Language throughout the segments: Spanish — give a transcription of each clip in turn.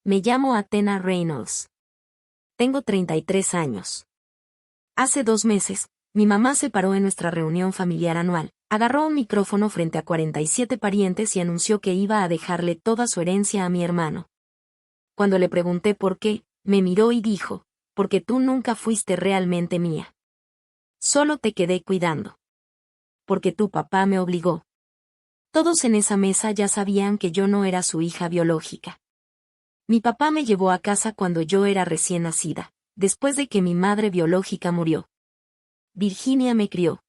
Me llamo Athena Reynolds. Tengo 33 años. Hace 2 meses, mi mamá se paró en nuestra reunión familiar anual, agarró un micrófono frente a 47 parientes y anunció que iba a dejarle toda su herencia a mi hermano. Cuando le pregunté por qué, me miró y dijo, porque tú nunca fuiste realmente mía. Solo te quedé cuidando. Porque tu papá me obligó. Todos en esa mesa ya sabían que yo no era su hija biológica. Mi papá me llevó a casa cuando yo era recién nacida, después de que mi madre biológica murió. Virginia me crió.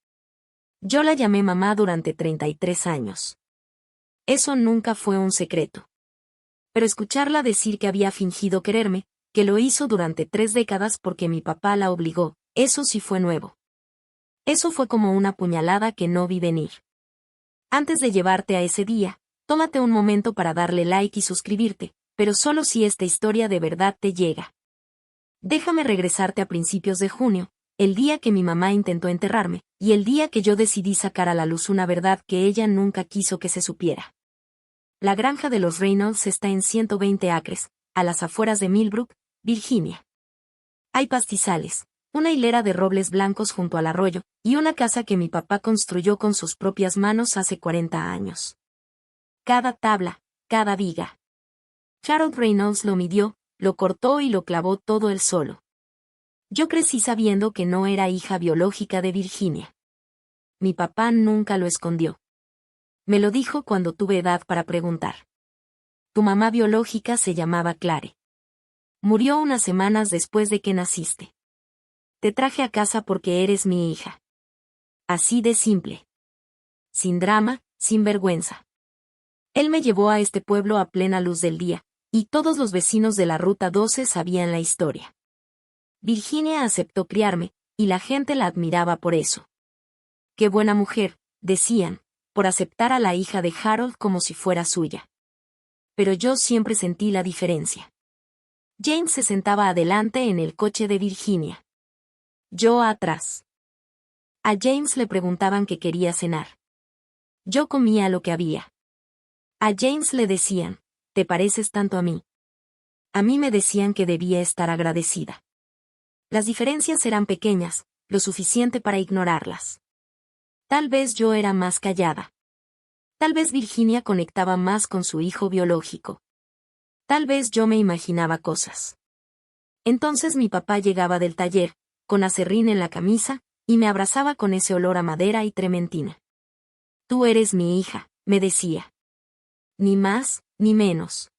Yo la llamé mamá durante 33 años. Eso nunca fue un secreto. Pero escucharla decir que había fingido quererme, que lo hizo durante 3 décadas porque mi papá la obligó, eso sí fue nuevo. Eso fue como una puñalada que no vi venir. Antes de llevarte a ese día, tómate un momento para darle like y suscribirte, pero solo si esta historia de verdad te llega. Déjame regresarte a principios de junio, el día que mi mamá intentó enterrarme, y el día que yo decidí sacar a la luz una verdad que ella nunca quiso que se supiera. La granja de los Reynolds está en 120 acres, a las afueras de Millbrook, Virginia. Hay pastizales, una hilera de robles blancos junto al arroyo, y una casa que mi papá construyó con sus propias manos hace 40 años. Cada tabla, cada viga. Harold Reynolds lo midió, lo cortó y lo clavó todo él solo. Yo crecí sabiendo que no era hija biológica de Virginia. Mi papá nunca lo escondió. Me lo dijo cuando tuve edad para preguntar. Tu mamá biológica se llamaba Clare. Murió unas semanas después de que naciste. Te traje a casa porque eres mi hija. Así de simple. Sin drama, sin vergüenza. Él me llevó a este pueblo a plena luz del día, y todos los vecinos de la Ruta 12 sabían la historia. Virginia aceptó criarme, y la gente la admiraba por eso. Qué buena mujer, decían, por aceptar a la hija de Harold como si fuera suya. Pero yo siempre sentí la diferencia. James se sentaba adelante en el coche de Virginia. Yo atrás. A James le preguntaban qué quería cenar. Yo comía lo que había. A James le decían, te pareces tanto a mí. A mí me decían que debía estar agradecida. Las diferencias eran pequeñas, lo suficiente para ignorarlas. Tal vez yo era más callada. Tal vez Virginia conectaba más con su hijo biológico. Tal vez yo me imaginaba cosas. Entonces mi papá llegaba del taller, con aserrín en la camisa, y me abrazaba con ese olor a madera y trementina. Tú eres mi hija, me decía. Ni más, ni menos.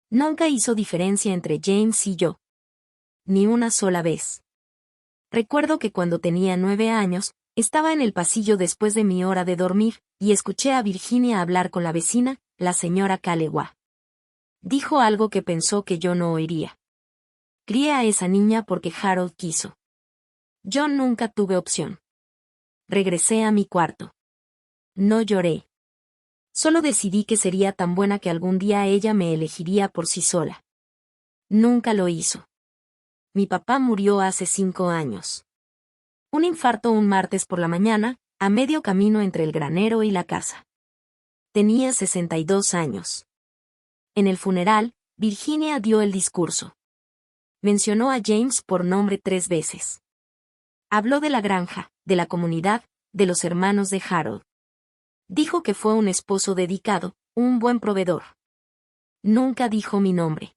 Nunca hizo diferencia entre James y yo. Ni una sola vez. Recuerdo que cuando tenía 9 años, estaba en el pasillo después de mi hora de dormir, y escuché a Virginia hablar con la vecina, la señora Calewa. Dijo algo que pensó que yo no oiría. Crié a esa niña porque Harold quiso. Yo nunca tuve opción. Regresé a mi cuarto. No lloré. Solo decidí que sería tan buena que algún día ella me elegiría por sí sola. Nunca lo hizo. Mi papá murió hace 5 años. Un infarto un martes por la mañana, a medio camino entre el granero y la casa. Tenía 62 años. En el funeral, Virginia dio el discurso. Mencionó a James por nombre 3 veces. Habló de la granja, de la comunidad, de los hermanos de Harold. Dijo que fue un esposo dedicado, un buen proveedor. Nunca dijo mi nombre.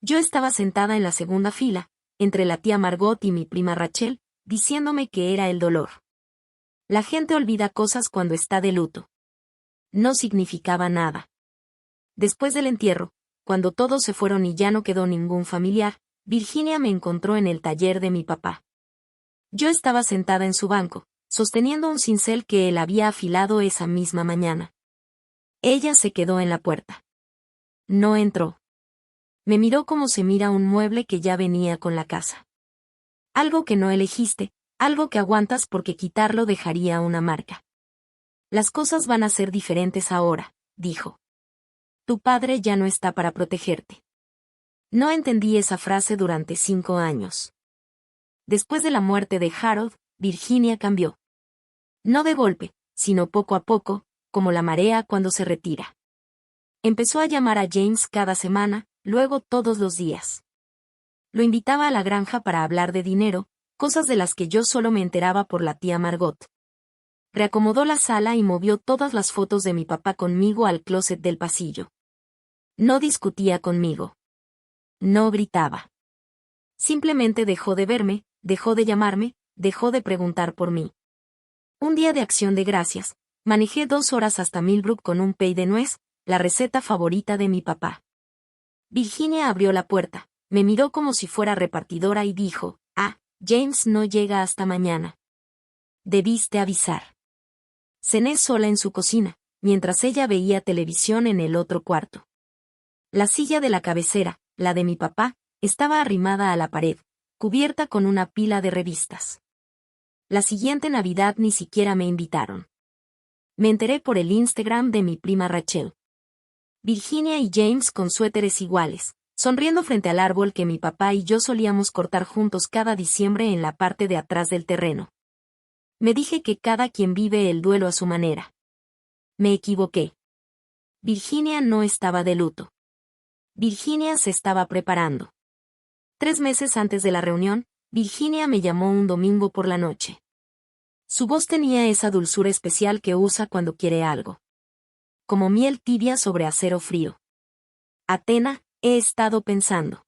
Yo estaba sentada en la segunda fila, entre la tía Margot y mi prima Rachel, diciéndome que era el dolor. La gente olvida cosas cuando está de luto. No significaba nada. Después del entierro, cuando todos se fueron y ya no quedó ningún familiar, Virginia me encontró en el taller de mi papá. Yo estaba sentada en su banco, sosteniendo un cincel que él había afilado esa misma mañana. Ella se quedó en la puerta. No entró. Me miró como se mira un mueble que ya venía con la casa. Algo que no elegiste, algo que aguantas porque quitarlo dejaría una marca. Las cosas van a ser diferentes ahora, dijo. Tu padre ya no está para protegerte. No entendí esa frase durante 5 años. Después de la muerte de Harold, Virginia cambió. No de golpe, sino poco a poco, como la marea cuando se retira. Empezó a llamar a James cada semana, luego todos los días. Lo invitaba a la granja para hablar de dinero, cosas de las que yo solo me enteraba por la tía Margot. Reacomodó la sala y movió todas las fotos de mi papá conmigo al closet del pasillo. No discutía conmigo. No gritaba. Simplemente dejó de verme, dejó de llamarme, dejó de preguntar por mí. Un día de Acción de Gracias, manejé 2 horas hasta Millbrook con un pay de nuez, la receta favorita de mi papá. Virginia abrió la puerta, me miró como si fuera repartidora y dijo, James no llega hasta mañana. Debiste avisar. Cené sola en su cocina, mientras ella veía televisión en el otro cuarto. La silla de la cabecera, la de mi papá, estaba arrimada a la pared, cubierta con una pila de revistas. La siguiente Navidad ni siquiera me invitaron. Me enteré por el Instagram de mi prima Rachel. Virginia y James con suéteres iguales, sonriendo frente al árbol que mi papá y yo solíamos cortar juntos cada diciembre en la parte de atrás del terreno. Me dije que cada quien vive el duelo a su manera. Me equivoqué. Virginia no estaba de luto. Virginia se estaba preparando. 3 meses antes de la reunión, Virginia me llamó un domingo por la noche. Su voz tenía esa dulzura especial que usa cuando quiere algo. Como miel tibia sobre acero frío. Athena, he estado pensando.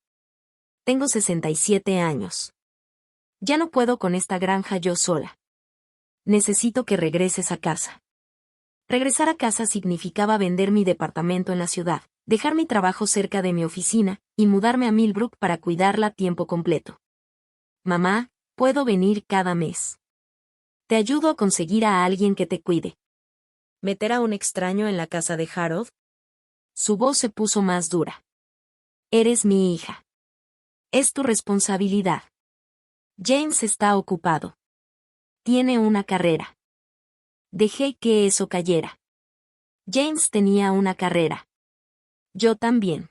Tengo 67 años. Ya no puedo con esta granja yo sola. Necesito que regreses a casa. Regresar a casa significaba vender mi departamento en la ciudad, dejar mi trabajo cerca de mi oficina, y mudarme a Millbrook para cuidarla a tiempo completo. Mamá, puedo venir cada mes. Te ayudo a conseguir a alguien que te cuide. ¿Meter a un extraño en la casa de Harold? Su voz se puso más dura. Eres mi hija. Es tu responsabilidad. James está ocupado. Tiene una carrera. Dejé que eso cayera. James tenía una carrera. Yo también.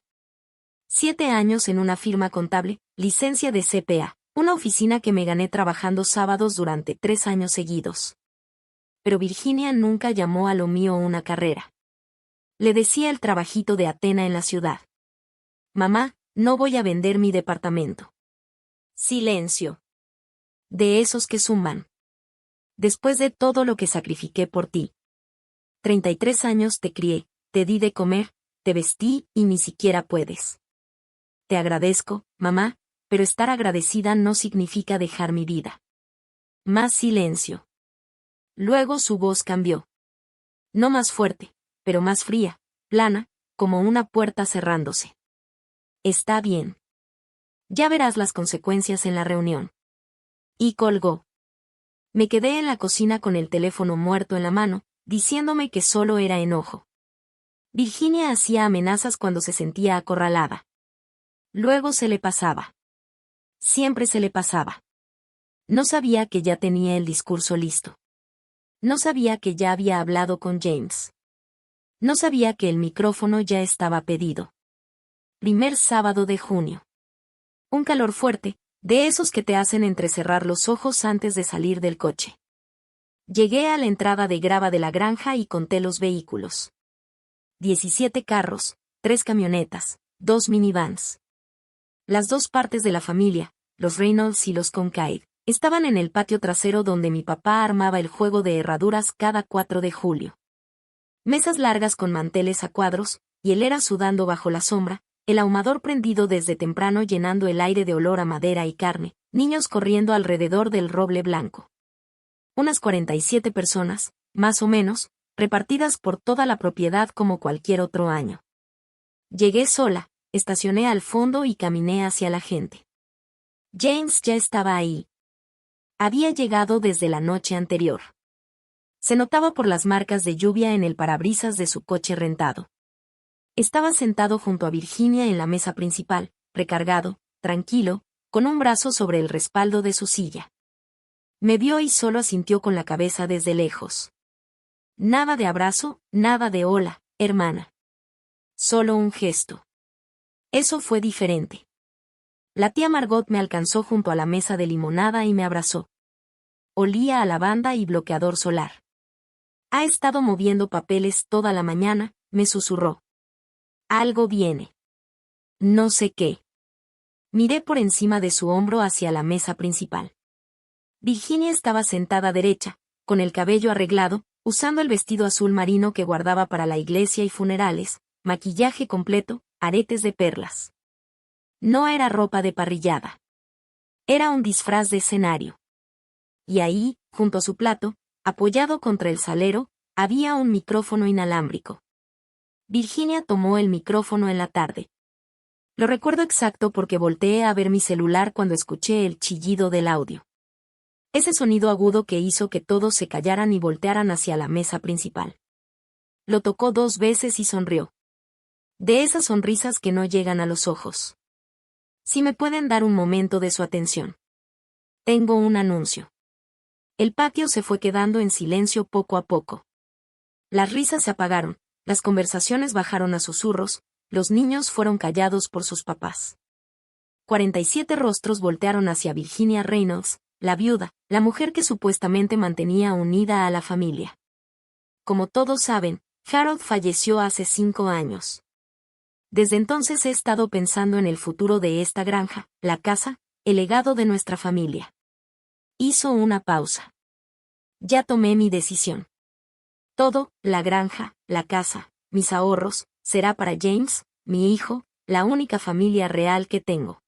7 años en una firma contable, licencia de CPA, una oficina que me gané trabajando sábados durante 3 años seguidos. Pero Virginia nunca llamó a lo mío una carrera. Le decía el trabajito de Athena en la ciudad. Mamá, no voy a vender mi departamento. Silencio. De esos que suman. Después de todo lo que sacrifiqué por ti. 33 años te crié, te di de comer, te vestí y ni siquiera puedes. Te agradezco, mamá, pero estar agradecida no significa dejar mi vida. Más silencio. Luego su voz cambió. No más fuerte, pero más fría, plana, como una puerta cerrándose. Está bien. Ya verás las consecuencias en la reunión. Y colgó. Me quedé en la cocina con el teléfono muerto en la mano, diciéndome que solo era enojo. Virginia hacía amenazas cuando se sentía acorralada. Luego se le pasaba. Siempre se le pasaba. No sabía que ya tenía el discurso listo. No sabía que ya había hablado con James. No sabía que el micrófono ya estaba pedido. Primer sábado de junio. Un calor fuerte, de esos que te hacen entrecerrar los ojos antes de salir del coche. Llegué a la entrada de grava de la granja y conté los vehículos. 17 carros, 3 camionetas, 2 minivans. Las 2 partes de la familia, los Reynolds y los Kincaid, estaban en el patio trasero donde mi papá armaba el juego de herraduras cada 4 de julio. Mesas largas con manteles a cuadros, hielera sudando bajo la sombra, el ahumador prendido desde temprano llenando el aire de olor a madera y carne, niños corriendo alrededor del roble blanco. Unas 47 personas, más o menos, repartidas por toda la propiedad como cualquier otro año. Llegué sola, estacioné al fondo y caminé hacia la gente. James ya estaba ahí. Había llegado desde la noche anterior. Se notaba por las marcas de lluvia en el parabrisas de su coche rentado. Estaba sentado junto a Virginia en la mesa principal, recargado, tranquilo, con un brazo sobre el respaldo de su silla. Me vio y solo asintió con la cabeza desde lejos. Nada de abrazo, nada de hola, hermana. Solo un gesto. Eso fue diferente. La tía Margot me alcanzó junto a la mesa de limonada y me abrazó. Olía a lavanda y bloqueador solar. Ha estado moviendo papeles toda la mañana, me susurró. Algo viene. No sé qué. Miré por encima de su hombro hacia la mesa principal. Virginia estaba sentada derecha, con el cabello arreglado, usando el vestido azul marino que guardaba para la iglesia y funerales, maquillaje completo, aretes de perlas. No era ropa de parrillada. Era un disfraz de escenario. Y ahí, junto a su plato, apoyado contra el salero, había un micrófono inalámbrico. Virginia tomó el micrófono en la tarde. Lo recuerdo exacto porque volteé a ver mi celular cuando escuché el chillido del audio. Ese sonido agudo que hizo que todos se callaran y voltearan hacia la mesa principal. Lo tocó 2 veces y sonrió. De esas sonrisas que no llegan a los ojos. Si me pueden dar un momento de su atención. Tengo un anuncio. El patio se fue quedando en silencio poco a poco. Las risas se apagaron, las conversaciones bajaron a susurros, los niños fueron callados por sus papás. 47 rostros voltearon hacia Virginia Reynolds, la viuda, la mujer que supuestamente mantenía unida a la familia. Como todos saben, Harold falleció hace 5 años. Desde entonces he estado pensando en el futuro de esta granja, la casa, el legado de nuestra familia. Hizo una pausa. Ya tomé mi decisión. Todo, la granja, la casa, mis ahorros, será para James, mi hijo, la única familia real que tengo.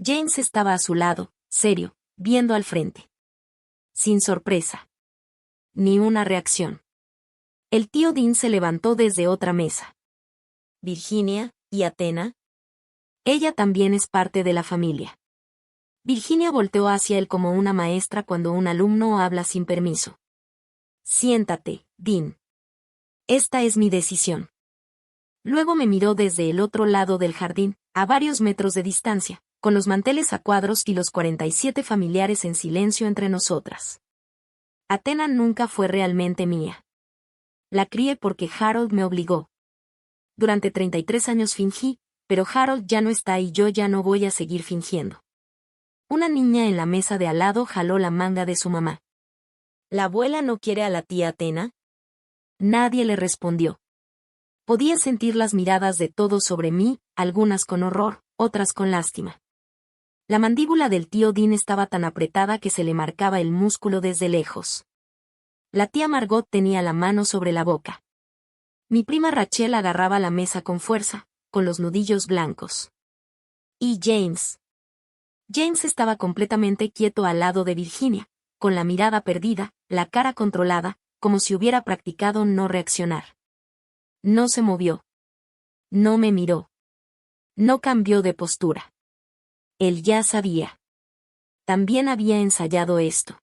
James estaba a su lado, serio, viendo al frente. Sin sorpresa. Ni una reacción. El tío Dean se levantó desde otra mesa. Virginia, ¿y Athena? Ella también es parte de la familia. Virginia volteó hacia él como una maestra cuando un alumno habla sin permiso. Siéntate, Dean. Esta es mi decisión. Luego me miró desde el otro lado del jardín, a varios metros de distancia, con los manteles a cuadros y los 47 familiares en silencio entre nosotras. Athena nunca fue realmente mía. La crié porque Harold me obligó. Durante 33 años fingí, pero Harold ya no está y yo ya no voy a seguir fingiendo. Una niña en la mesa de al lado jaló la manga de su mamá. ¿La abuela no quiere a la tía Athena? Nadie le respondió. Podía sentir las miradas de todos sobre mí, algunas con horror, otras con lástima. La mandíbula del tío Dean estaba tan apretada que se le marcaba el músculo desde lejos. La tía Margot tenía la mano sobre la boca. Mi prima Rachel agarraba la mesa con fuerza, con los nudillos blancos. ¿Y James? James estaba completamente quieto al lado de Virginia, con la mirada perdida, la cara controlada, como si hubiera practicado no reaccionar. No se movió. No me miró. No cambió de postura. Él ya sabía. También había ensayado esto.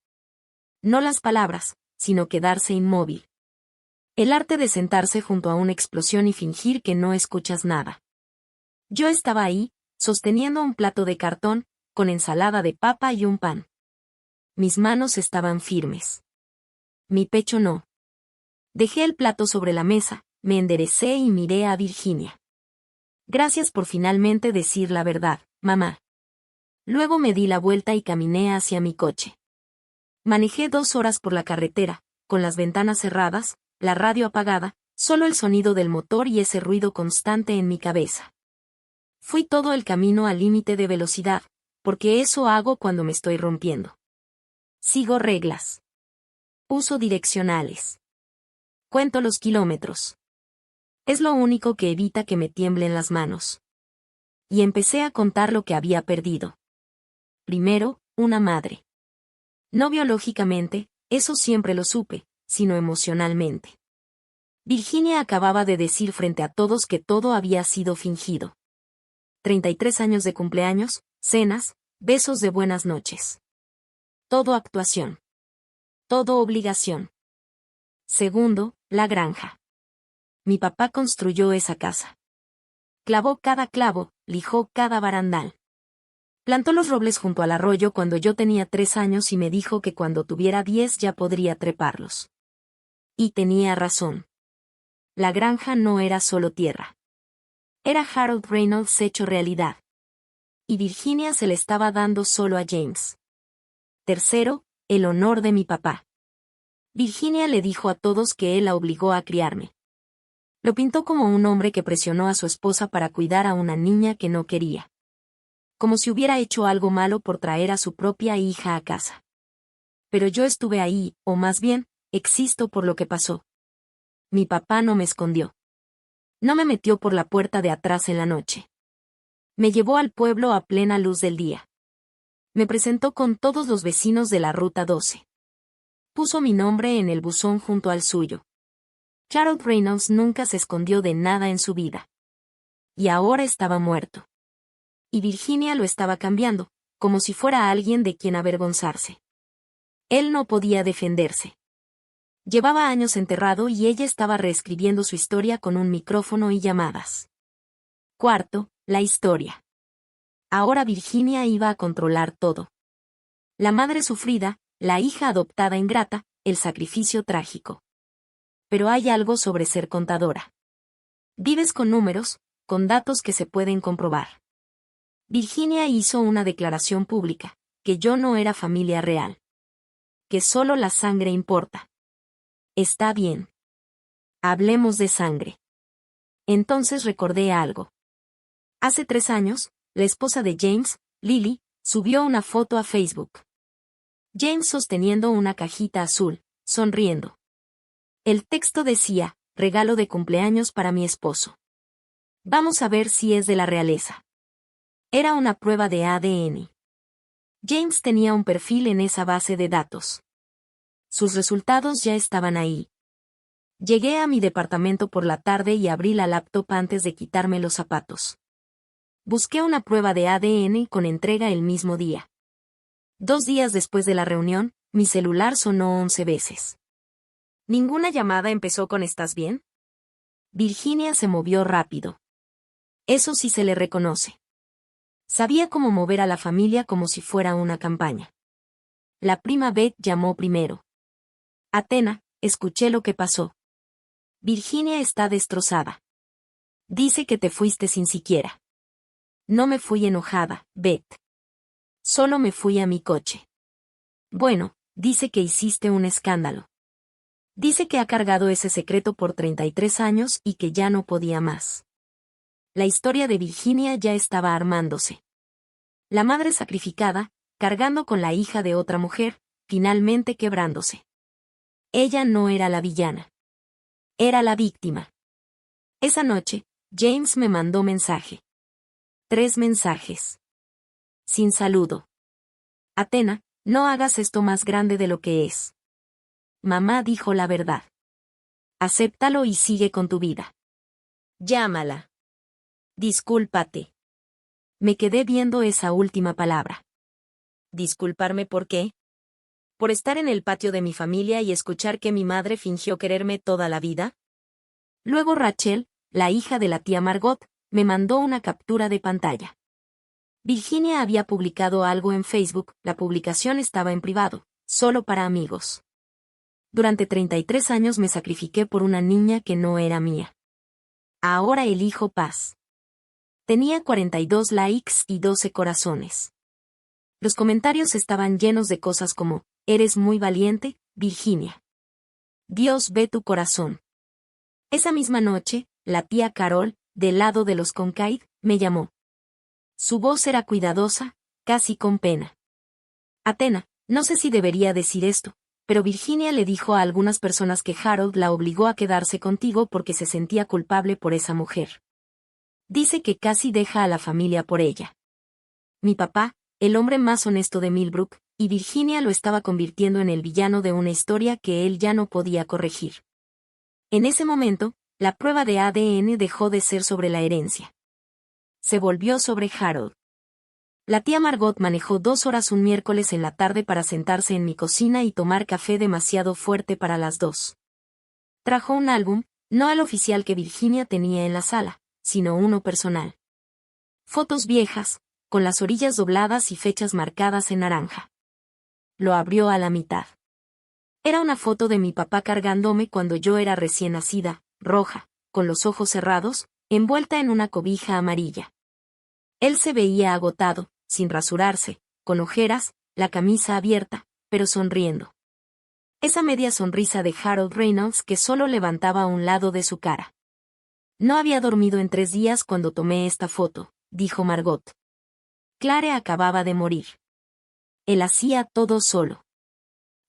No las palabras, sino quedarse inmóvil. El arte de sentarse junto a una explosión y fingir que no escuchas nada. Yo estaba ahí, sosteniendo un plato de cartón, con ensalada de papa y un pan. Mis manos estaban firmes. Mi pecho no. Dejé el plato sobre la mesa, me enderecé y miré a Virginia. Gracias por finalmente decir la verdad, mamá. Luego me di la vuelta y caminé hacia mi coche. Manejé 2 horas por la carretera, con las ventanas cerradas, la radio apagada, solo el sonido del motor y ese ruido constante en mi cabeza. Fui todo el camino al límite de velocidad, porque eso hago cuando me estoy rompiendo. Sigo reglas. Uso direccionales. Cuento los kilómetros. Es lo único que evita que me tiemblen las manos. Y empecé a contar lo que había perdido. Primero, una madre. No biológicamente, eso siempre lo supe, sino emocionalmente. Virginia acababa de decir frente a todos que todo había sido fingido. 33 años de cumpleaños, cenas, besos de buenas noches. Todo actuación. Todo obligación. Segundo, la granja. Mi papá construyó esa casa. Clavó cada clavo, lijó cada barandal. Plantó los robles junto al arroyo cuando yo tenía 3 años y me dijo que cuando tuviera 10 ya podría treparlos. Y tenía razón. La granja no era solo tierra. Era Harold Reynolds hecho realidad. Y Virginia se le estaba dando solo a James. Tercero, el honor de mi papá. Virginia le dijo a todos que él la obligó a criarme. Lo pintó como un hombre que presionó a su esposa para cuidar a una niña que no quería. Como si hubiera hecho algo malo por traer a su propia hija a casa. Pero yo estuve ahí, o más bien, existo por lo que pasó. Mi papá no me escondió. No me metió por la puerta de atrás en la noche. Me llevó al pueblo a plena luz del día. Me presentó con todos los vecinos de la Ruta 12. Puso mi nombre en el buzón junto al suyo. Harold Reynolds nunca se escondió de nada en su vida. Y ahora estaba muerto. Y Virginia lo estaba cambiando, como si fuera alguien de quien avergonzarse. Él no podía defenderse. Llevaba años enterrado y ella estaba reescribiendo su historia con un micrófono y llamadas. Cuarto, la historia. Ahora Virginia iba a controlar todo. La madre sufrida, la hija adoptada ingrata, el sacrificio trágico. Pero hay algo sobre ser contadora. Vives con números, con datos que se pueden comprobar. Virginia hizo una declaración pública, que yo no era familia real. Que solo la sangre importa. Está bien. Hablemos de sangre. Entonces recordé algo. Hace 3 años, la esposa de James, Lily, subió una foto a Facebook. James sosteniendo una cajita azul, sonriendo. El texto decía, regalo de cumpleaños para mi esposo. Vamos a ver si es de la realeza. Era una prueba de ADN. James tenía un perfil en esa base de datos. Sus resultados ya estaban ahí. Llegué a mi departamento por la tarde y abrí la laptop antes de quitarme los zapatos. Busqué una prueba de ADN con entrega el mismo día. 2 días después de la reunión, mi celular sonó 11 veces. ¿Ninguna llamada empezó con ¿estás bien? Virginia se movió rápido. Eso sí se le reconoce. Sabía cómo mover a la familia como si fuera una campaña. La prima Beth llamó primero. Athena, escuché lo que pasó. Virginia está destrozada. Dice que te fuiste sin siquiera. No me fui enojada, Beth. Solo me fui a mi coche. Bueno, dice que hiciste un escándalo. Dice que ha cargado ese secreto por 33 años y que ya no podía más. La historia de Virginia ya estaba armándose. La madre sacrificada, cargando con la hija de otra mujer, finalmente quebrándose. Ella no era la villana. Era la víctima. Esa noche, James me mandó mensaje. 3 mensajes. Sin saludo. Athena, no hagas esto más grande de lo que es. Mamá dijo la verdad. Acéptalo y sigue con tu vida. Llámala. Discúlpate. Me quedé viendo esa última palabra. ¿Disculparme por qué? ¿Por estar en el patio de mi familia y escuchar que mi madre fingió quererme toda la vida? Luego Rachel, la hija de la tía Margot, me mandó una captura de pantalla. Virginia había publicado algo en Facebook, la publicación estaba en privado, solo para amigos. Durante 33 años me sacrifiqué por una niña que no era mía. Ahora elijo paz. Tenía 42 likes y 12 corazones. Los comentarios estaban llenos de cosas como, eres muy valiente, Virginia. Dios ve tu corazón. Esa misma noche, la tía Carol, del lado de los Concaid, me llamó. Su voz era cuidadosa, casi con pena. Athena, no sé si debería decir esto, pero Virginia le dijo a algunas personas que Harold la obligó a quedarse contigo porque se sentía culpable por esa mujer. Dice que casi deja a la familia por ella. Mi papá, el hombre más honesto de Millbrook, y Virginia lo estaba convirtiendo en el villano de una historia que él ya no podía corregir. En ese momento, la prueba de ADN dejó de ser sobre la herencia. Se volvió sobre Harold. La tía Margot manejó 2 horas un miércoles en la tarde para sentarse en mi cocina y tomar café demasiado fuerte para las 2. Trajo un álbum, no el oficial que Virginia tenía en la sala, sino uno personal. Fotos viejas, con las orillas dobladas y fechas marcadas en naranja. Lo abrió a la mitad. Era una foto de mi papá cargándome cuando yo era recién nacida, roja, con los ojos cerrados, envuelta en una cobija amarilla. Él se veía agotado, sin rasurarse, con ojeras, la camisa abierta, pero sonriendo. Esa media sonrisa de Harold Reynolds que solo levantaba un lado de su cara. No había dormido en 3 días cuando tomé esta foto, dijo Margot. Clare acababa de morir. Él hacía todo solo.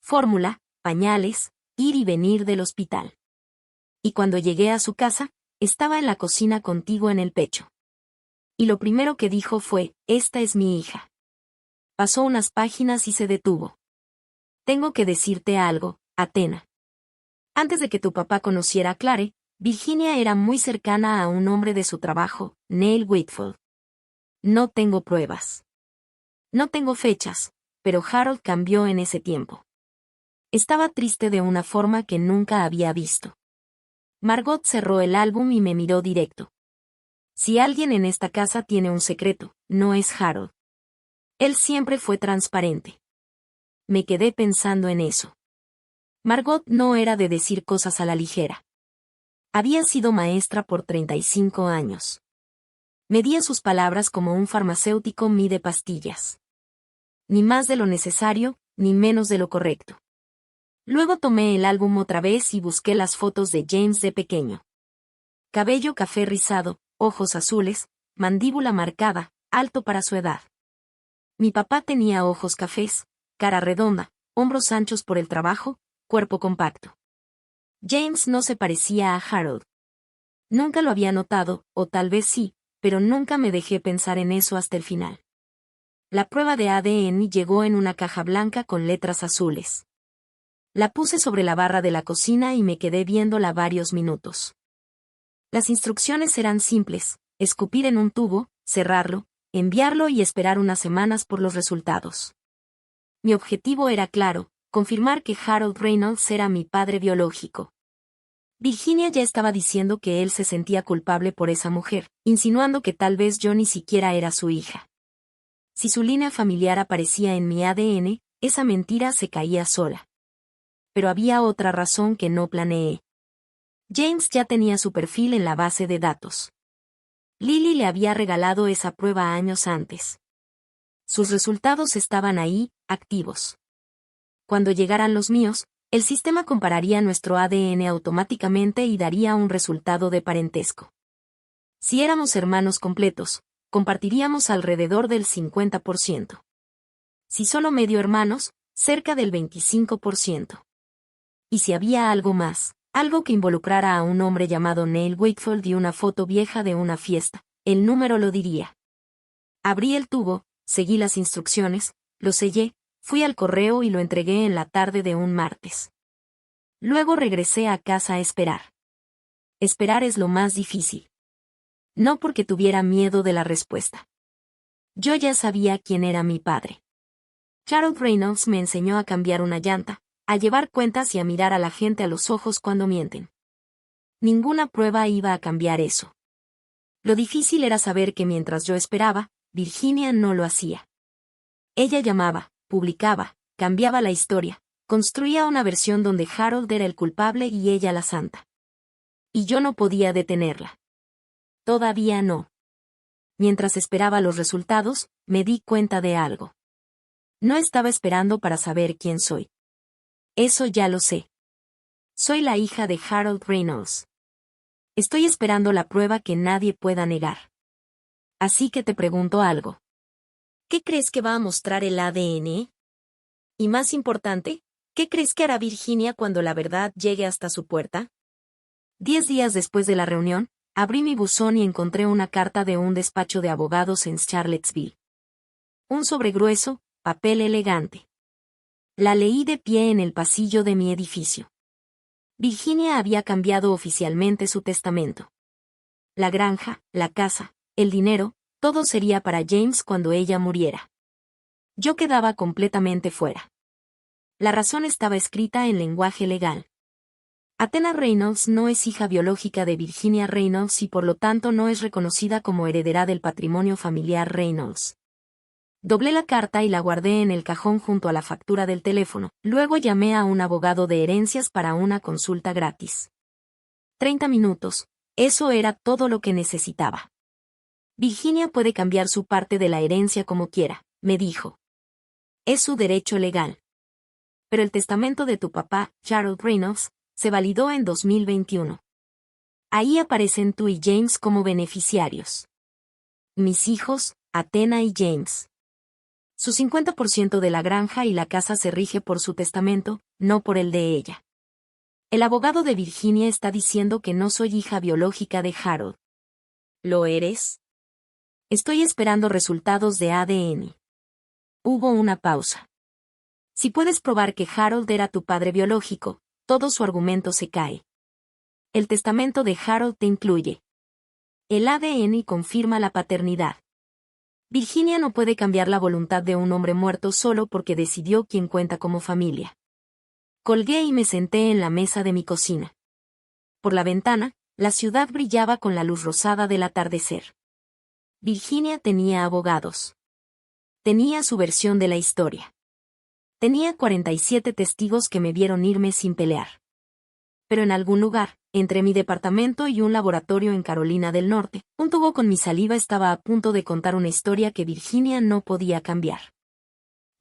Fórmula, pañales, ir y venir del hospital. Y cuando llegué a su casa, estaba en la cocina contigo en el pecho. Y lo primero que dijo fue, esta es mi hija. Pasó unas páginas y se detuvo. Tengo que decirte algo, Athena. Antes de que tu papá conociera a Clare, Virginia era muy cercana a un hombre de su trabajo, Neil Whitfield. No tengo pruebas. No tengo fechas, pero Harold cambió en ese tiempo. Estaba triste de una forma que nunca había visto. Margot cerró el álbum y me miró directo. Si alguien en esta casa tiene un secreto, no es Harold. Él siempre fue transparente. Me quedé pensando en eso. Margot no era de decir cosas a la ligera. Había sido maestra por 35 años. Medía sus palabras como un farmacéutico mide pastillas. Ni más de lo necesario, ni menos de lo correcto. Luego tomé el álbum otra vez y busqué las fotos de James de pequeño. Cabello café rizado, ojos azules, mandíbula marcada, alto para su edad. Mi papá tenía ojos cafés, cara redonda, hombros anchos por el trabajo, cuerpo compacto. James no se parecía a Harold. Nunca lo había notado, o tal vez sí, pero nunca me dejé pensar en eso hasta el final. La prueba de ADN llegó en una caja blanca con letras azules. La puse sobre la barra de la cocina y me quedé viéndola varios minutos. Las instrucciones eran simples: escupir en un tubo, cerrarlo, enviarlo y esperar unas semanas por los resultados. Mi objetivo era claro: confirmar que Harold Reynolds era mi padre biológico. Virginia ya estaba diciendo que él se sentía culpable por esa mujer, insinuando que tal vez yo ni siquiera era su hija. Si su línea familiar aparecía en mi ADN, esa mentira se caía sola. Pero había otra razón que no planeé. James ya tenía su perfil en la base de datos. Lily le había regalado esa prueba años antes. Sus resultados estaban ahí, activos. Cuando llegaran los míos, el sistema compararía nuestro ADN automáticamente y daría un resultado de parentesco. Si éramos hermanos completos, compartiríamos alrededor del 50%. Si solo medio hermanos, cerca del 25%. Y si había algo más, algo que involucrara a un hombre llamado Neil Wakefield y una foto vieja de una fiesta, el número lo diría. Abrí el tubo, seguí las instrucciones, lo sellé, fui al correo y lo entregué en la tarde de un martes. Luego regresé a casa a esperar. Esperar es lo más difícil. No porque tuviera miedo de la respuesta. Yo ya sabía quién era mi padre. Harold Reynolds me enseñó a cambiar una llanta, a llevar cuentas y a mirar a la gente a los ojos cuando mienten. Ninguna prueba iba a cambiar eso. Lo difícil era saber que mientras yo esperaba, Virginia no lo hacía. Ella llamaba, publicaba, cambiaba la historia, construía una versión donde Harold era el culpable y ella la santa. Y yo no podía detenerla. Todavía no. Mientras esperaba los resultados, me di cuenta de algo. No estaba esperando para saber quién soy. Eso ya lo sé. Soy la hija de Harold Reynolds. Estoy esperando la prueba que nadie pueda negar. Así que te pregunto algo. ¿Qué crees que va a mostrar el ADN? Y más importante, ¿qué crees que hará Virginia cuando la verdad llegue hasta su puerta? 10 días después de la reunión, abrí mi buzón y encontré una carta de un despacho de abogados en Charlottesville. Un sobre grueso, papel elegante. La leí de pie en el pasillo de mi edificio. Virginia había cambiado oficialmente su testamento. La granja, la casa, el dinero, todo sería para James cuando ella muriera. Yo quedaba completamente fuera. La razón estaba escrita en lenguaje legal. Athena Reynolds no es hija biológica de Virginia Reynolds y por lo tanto no es reconocida como heredera del patrimonio familiar Reynolds. Doblé la carta y la guardé en el cajón junto a la factura del teléfono. Luego llamé a un abogado de herencias para una consulta gratis. 30 minutos, eso era todo lo que necesitaba. Virginia puede cambiar su parte de la herencia como quiera, me dijo. Es su derecho legal. Pero el testamento de tu papá, Harold Reynolds, se validó en 2021. Ahí aparecen tú y James como beneficiarios. Mis hijos, Athena y James. Su 50% de la granja y la casa se rige por su testamento, no por el de ella. El abogado de Virginia está diciendo que no soy hija biológica de Harold. ¿Lo eres? Estoy esperando resultados de ADN. Hubo una pausa. Si puedes probar que Harold era tu padre biológico, todo su argumento se cae. El testamento de Harold te incluye. El ADN confirma la paternidad. Virginia no puede cambiar la voluntad de un hombre muerto solo porque decidió quién cuenta como familia. Colgué y me senté en la mesa de mi cocina. Por la ventana, la ciudad brillaba con la luz rosada del atardecer. Virginia tenía abogados. Tenía su versión de la historia. Tenía 47 testigos que me vieron irme sin pelear. Pero en algún lugar, entre mi departamento y un laboratorio en Carolina del Norte, un tubo con mi saliva estaba a punto de contar una historia que Virginia no podía cambiar.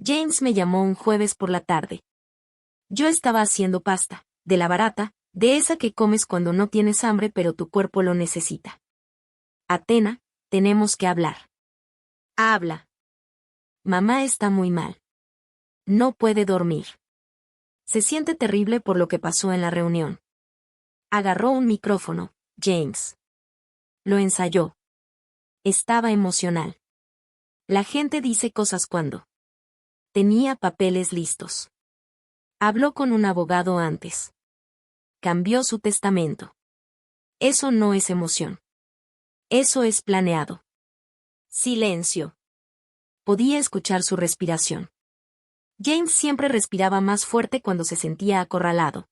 James me llamó un jueves por la tarde. Yo estaba haciendo pasta, de la barata, de esa que comes cuando no tienes hambre pero tu cuerpo lo necesita. Athena, tenemos que hablar. Habla. Mamá está muy mal. No puede dormir. Se siente terrible por lo que pasó en la reunión. Agarró un micrófono, James. Lo ensayó. Estaba emocional. La gente dice cosas cuando. Tenía papeles listos. Habló con un abogado antes. Cambió su testamento. Eso no es emoción. Eso es planeado. Silencio. Podía escuchar su respiración. James siempre respiraba más fuerte cuando se sentía acorralado.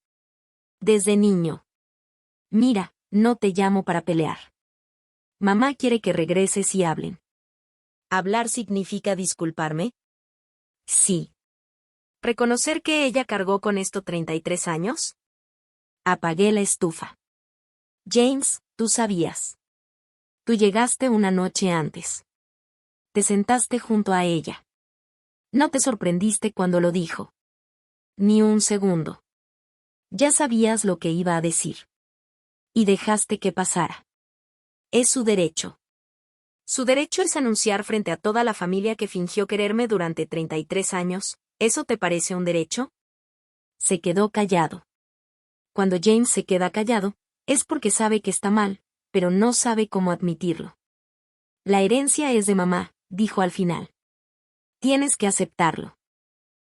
Desde niño. Mira, no te llamo para pelear. Mamá quiere que regreses y hablen. ¿Hablar significa disculparme? Sí. ¿Reconocer que ella cargó con esto 33 años? Apagué la estufa. James, tú sabías. Tú llegaste una noche antes. Te sentaste junto a ella. No te sorprendiste cuando lo dijo. Ni un segundo. Ya sabías lo que iba a decir. Y dejaste que pasara. Es su derecho. Su derecho es anunciar frente a toda la familia que fingió quererme durante 33 años. ¿Eso te parece un derecho? Se quedó callado. Cuando James se queda callado, es porque sabe que está mal, pero no sabe cómo admitirlo. La herencia es de mamá, dijo al final. Tienes que aceptarlo.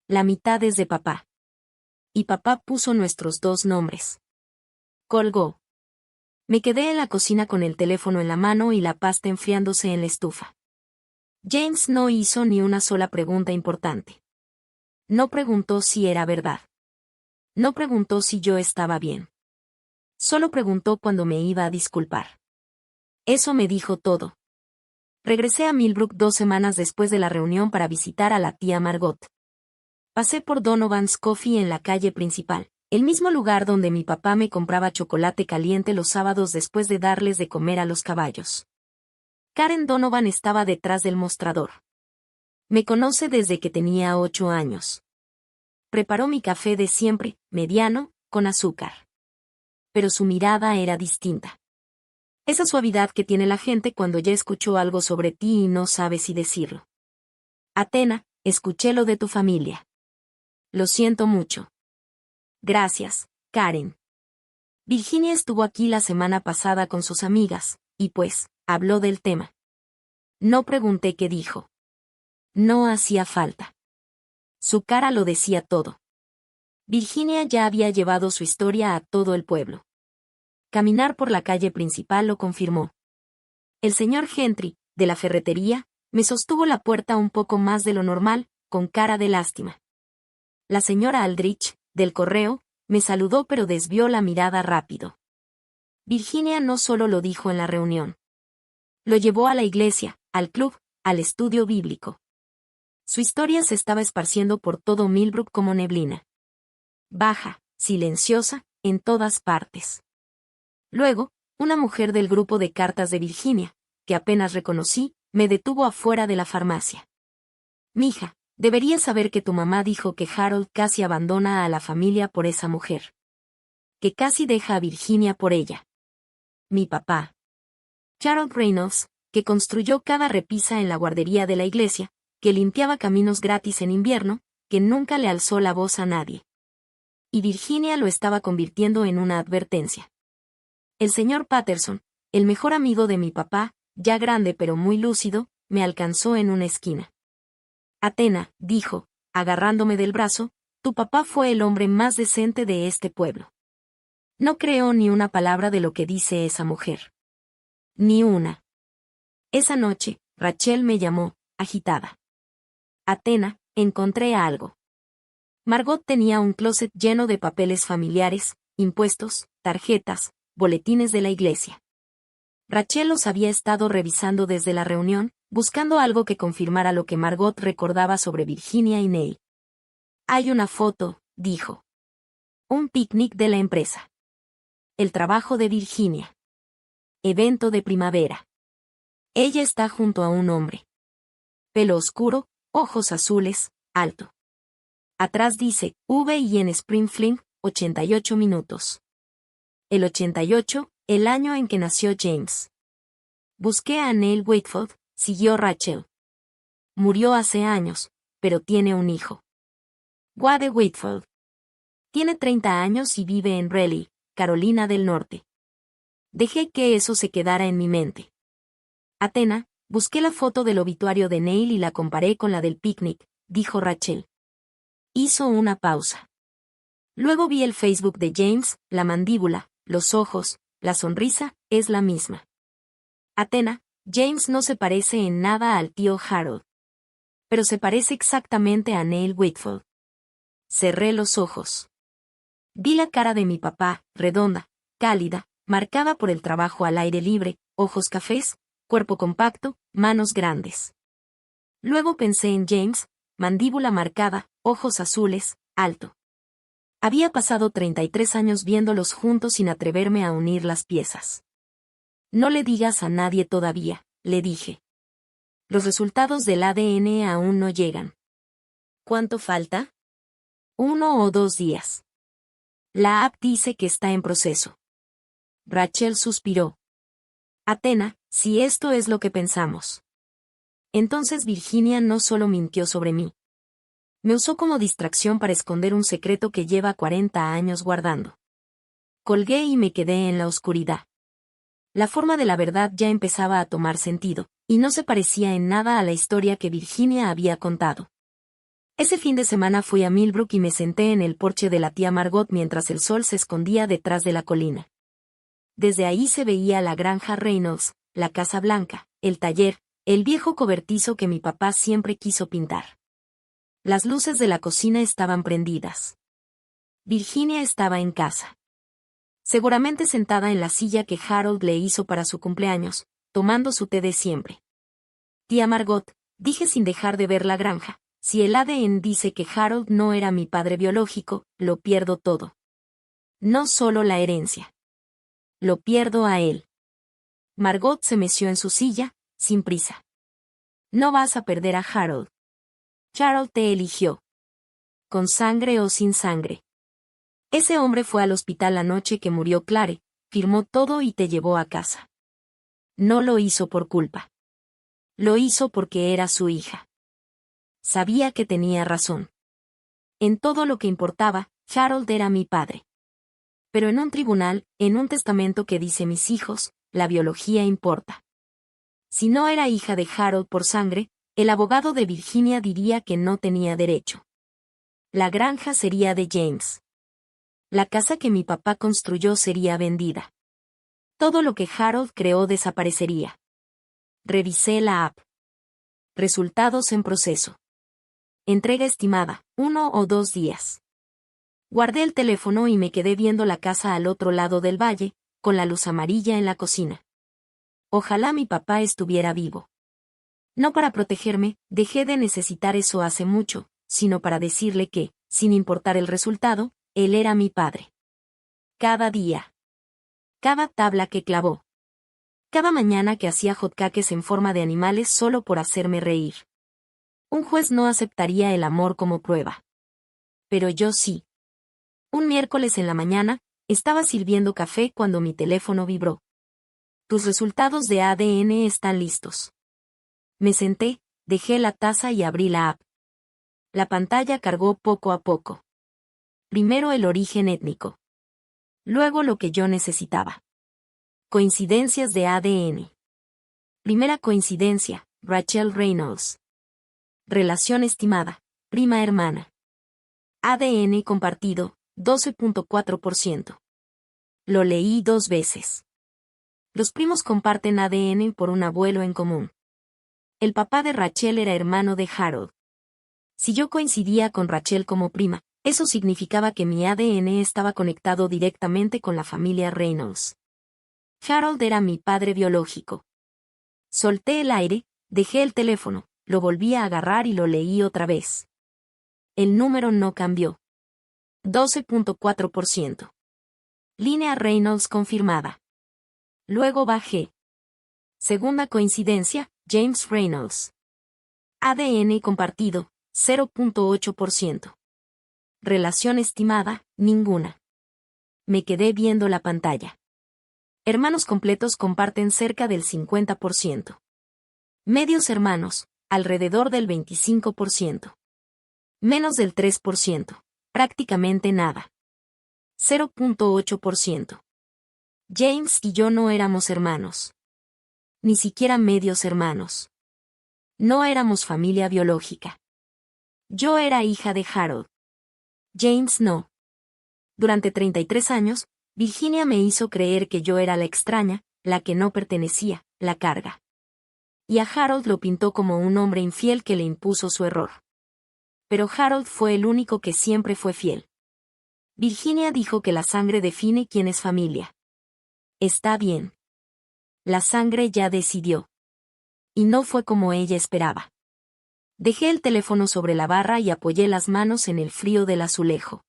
La mitad es de papá. Y papá puso nuestros dos nombres. Colgó. Me quedé en la cocina con el teléfono en la mano y la pasta enfriándose en la estufa. James no hizo ni una sola pregunta importante. No preguntó si era verdad. No preguntó si yo estaba bien. Solo preguntó cuándo me iba a disculpar. Eso me dijo todo. Regresé a Millbrook 2 semanas después de la reunión para visitar a la tía Margot. Pasé por Donovan's Coffee en la calle principal, el mismo lugar donde mi papá me compraba chocolate caliente los sábados después de darles de comer a los caballos. Karen Donovan estaba detrás del mostrador. Me conoce desde que tenía 8 años. Preparó mi café de siempre, mediano, con azúcar. Pero su mirada era distinta. Esa suavidad que tiene la gente cuando ya escuchó algo sobre ti y no sabe si decirlo. Athena, escuché lo de tu familia. Lo siento mucho. Gracias, Karen. Virginia estuvo aquí la semana pasada con sus amigas, y pues, habló del tema. No pregunté qué dijo. No hacía falta. Su cara lo decía todo. Virginia ya había llevado su historia a todo el pueblo. Caminar por la calle principal lo confirmó. El señor Gentry, de la ferretería, me sostuvo la puerta un poco más de lo normal, con cara de lástima. La señora Aldrich, del correo, me saludó pero desvió la mirada rápido. Virginia no solo lo dijo en la reunión. Lo llevó a la iglesia, al club, al estudio bíblico. Su historia se estaba esparciendo por todo Millbrook como neblina. Baja, silenciosa, en todas partes. Luego, una mujer del grupo de cartas de Virginia, que apenas reconocí, me detuvo afuera de la farmacia. Mija, deberías saber que tu mamá dijo que Harold casi abandona a la familia por esa mujer. Que casi deja a Virginia por ella. mi papá. Harold Reynolds, que construyó cada repisa en la guardería de la iglesia, que limpiaba caminos gratis en invierno, que nunca le alzó la voz a nadie. Y Virginia lo estaba convirtiendo en una advertencia. El señor Patterson, el mejor amigo de mi papá, ya grande pero muy lúcido, me alcanzó en una esquina. Athena, dijo, agarrándome del brazo, tu papá fue el hombre más decente de este pueblo. No creo ni una palabra de lo que dice esa mujer. Ni una. Esa noche, Rachel me llamó, agitada. Athena, encontré algo. Margot tenía un closet lleno de papeles familiares, impuestos, tarjetas, boletines de la iglesia. Rachel los había estado revisando desde la reunión, buscando algo que confirmara lo que Margot recordaba sobre Virginia y Neil. Hay una foto, dijo. Un picnic de la empresa. El trabajo de Virginia. Evento de primavera. Ella está junto a un hombre. Pelo oscuro, ojos azules, alto. Atrás dice, V y en Spring Fling, 88 minutos. El 88, el año en que nació James. Busqué a Neil Wakefield, siguió Rachel. Murió hace años, pero tiene un hijo. Wade Wakefield. Tiene 30 años y vive en Raleigh, Carolina del Norte. Dejé que eso se quedara en mi mente. Athena, busqué la foto del obituario de Neil y la comparé con la del picnic, dijo Rachel. Hizo una pausa. Luego vi el Facebook de James, la mandíbula, los ojos, la sonrisa, es la misma. Athena, James no se parece en nada al tío Harold. Pero se parece exactamente a Neil Wakefield. Cerré los ojos. Vi la cara de mi papá, redonda, cálida, marcada por el trabajo al aire libre, ojos cafés, cuerpo compacto, manos grandes. Luego pensé en James, mandíbula marcada, ojos azules, alto. Había pasado 33 años viéndolos juntos sin atreverme a unir las piezas. No le digas a nadie todavía, le dije. Los resultados del ADN aún no llegan. ¿Cuánto falta? 1 o 2 días. La app dice que está en proceso. Rachel suspiró. Athena, si esto es lo que pensamos. Entonces Virginia no solo mintió sobre mí. Me usó como distracción para esconder un secreto que lleva 40 años guardando. Colgué y me quedé en la oscuridad. La forma de la verdad ya empezaba a tomar sentido, y no se parecía en nada a la historia que Virginia había contado. Ese fin de semana fui a Millbrook y me senté en el porche de la tía Margot mientras el sol se escondía detrás de la colina. Desde ahí se veía la granja Reynolds, la casa blanca, el taller, el viejo cobertizo que mi papá siempre quiso pintar. Las luces de la cocina estaban prendidas. Virginia estaba en casa. Seguramente sentada en la silla que Harold le hizo para su cumpleaños, tomando su té de siempre. Tía Margot, dije sin dejar de ver la granja, si el ADN dice que Harold no era mi padre biológico, lo pierdo todo. No solo la herencia. Lo pierdo a él. Margot se meció en su silla, sin prisa. No vas a perder a Harold. Harold te eligió. Con sangre o sin sangre. Ese hombre fue al hospital la noche que murió Clare, firmó todo y te llevó a casa. No lo hizo por culpa. Lo hizo porque era su hija. Sabía que tenía razón. En todo lo que importaba, Harold era mi padre. Pero en un tribunal, en un testamento que dice mis hijos, la biología importa. Si no era hija de Harold por sangre, el abogado de Virginia diría que no tenía derecho. La granja sería de James. La casa que mi papá construyó sería vendida. Todo lo que Harold creó desaparecería. Revisé la app. Resultados en proceso. Entrega estimada, 1 o 2 días. Guardé el teléfono y me quedé viendo la casa al otro lado del valle, con la luz amarilla en la cocina. Ojalá mi papá estuviera vivo. No para protegerme, dejé de necesitar eso hace mucho, sino para decirle que, sin importar el resultado, él era mi padre. Cada día. Cada tabla que clavó. Cada mañana que hacía hotcakes en forma de animales solo por hacerme reír. Un juez no aceptaría el amor como prueba. Pero yo sí. Un miércoles en la mañana, estaba sirviendo café cuando mi teléfono vibró. Tus resultados de ADN están listos. Me senté, dejé la taza y abrí la app. La pantalla cargó poco a poco. Primero el origen étnico. Luego lo que yo necesitaba. Coincidencias de ADN. Primera coincidencia, Rachel Reynolds. Relación estimada, prima hermana. ADN compartido, 12.4%. Lo leí 2 veces. Los primos comparten ADN por un abuelo en común. El papá de Rachel era hermano de Harold. Si yo coincidía con Rachel como prima, eso significaba que mi ADN estaba conectado directamente con la familia Reynolds. Harold era mi padre biológico. Solté el aire, dejé el teléfono, lo volví a agarrar y lo leí otra vez. El número no cambió. 12.4%. Línea Reynolds confirmada. Luego bajé. Segunda coincidencia, James Reynolds. ADN compartido, 0.8%. Relación estimada, ninguna. Me quedé viendo la pantalla. Hermanos completos comparten cerca del 50%. Medios hermanos, alrededor del 25%. Menos del 3%, prácticamente nada. 0.8%. James y yo no éramos hermanos. Ni siquiera medios hermanos. No éramos familia biológica. Yo era hija de Harold. James no. Durante 33 años, Virginia me hizo creer que yo era la extraña, la que no pertenecía, la carga. Y a Harold lo pintó como un hombre infiel que le impuso su error. Pero Harold fue el único que siempre fue fiel. Virginia dijo que la sangre define quién es familia. Está bien. La sangre ya decidió. Y no fue como ella esperaba. Dejé el teléfono sobre la barra y apoyé las manos en el frío del azulejo.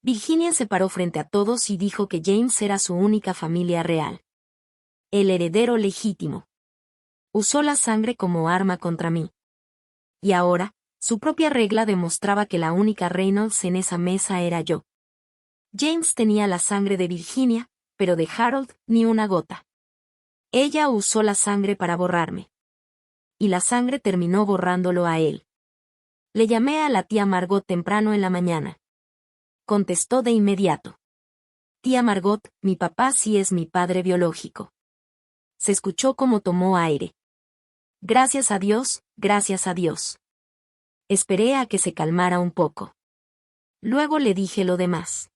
Virginia se paró frente a todos y dijo que James era su única familia real. El heredero legítimo. Usó la sangre como arma contra mí. Y ahora, su propia regla demostraba que la única Reynolds en esa mesa era yo. James tenía la sangre de Virginia, pero de Harold ni una gota. Ella usó la sangre para borrarme. Y la sangre terminó borrándolo a él. Le llamé a la tía Margot temprano en la mañana. Contestó de inmediato. Tía Margot, mi papá sí es mi padre biológico. Se escuchó como tomó aire. Gracias a Dios, gracias a Dios. Esperé a que se calmara un poco. Luego le dije lo demás.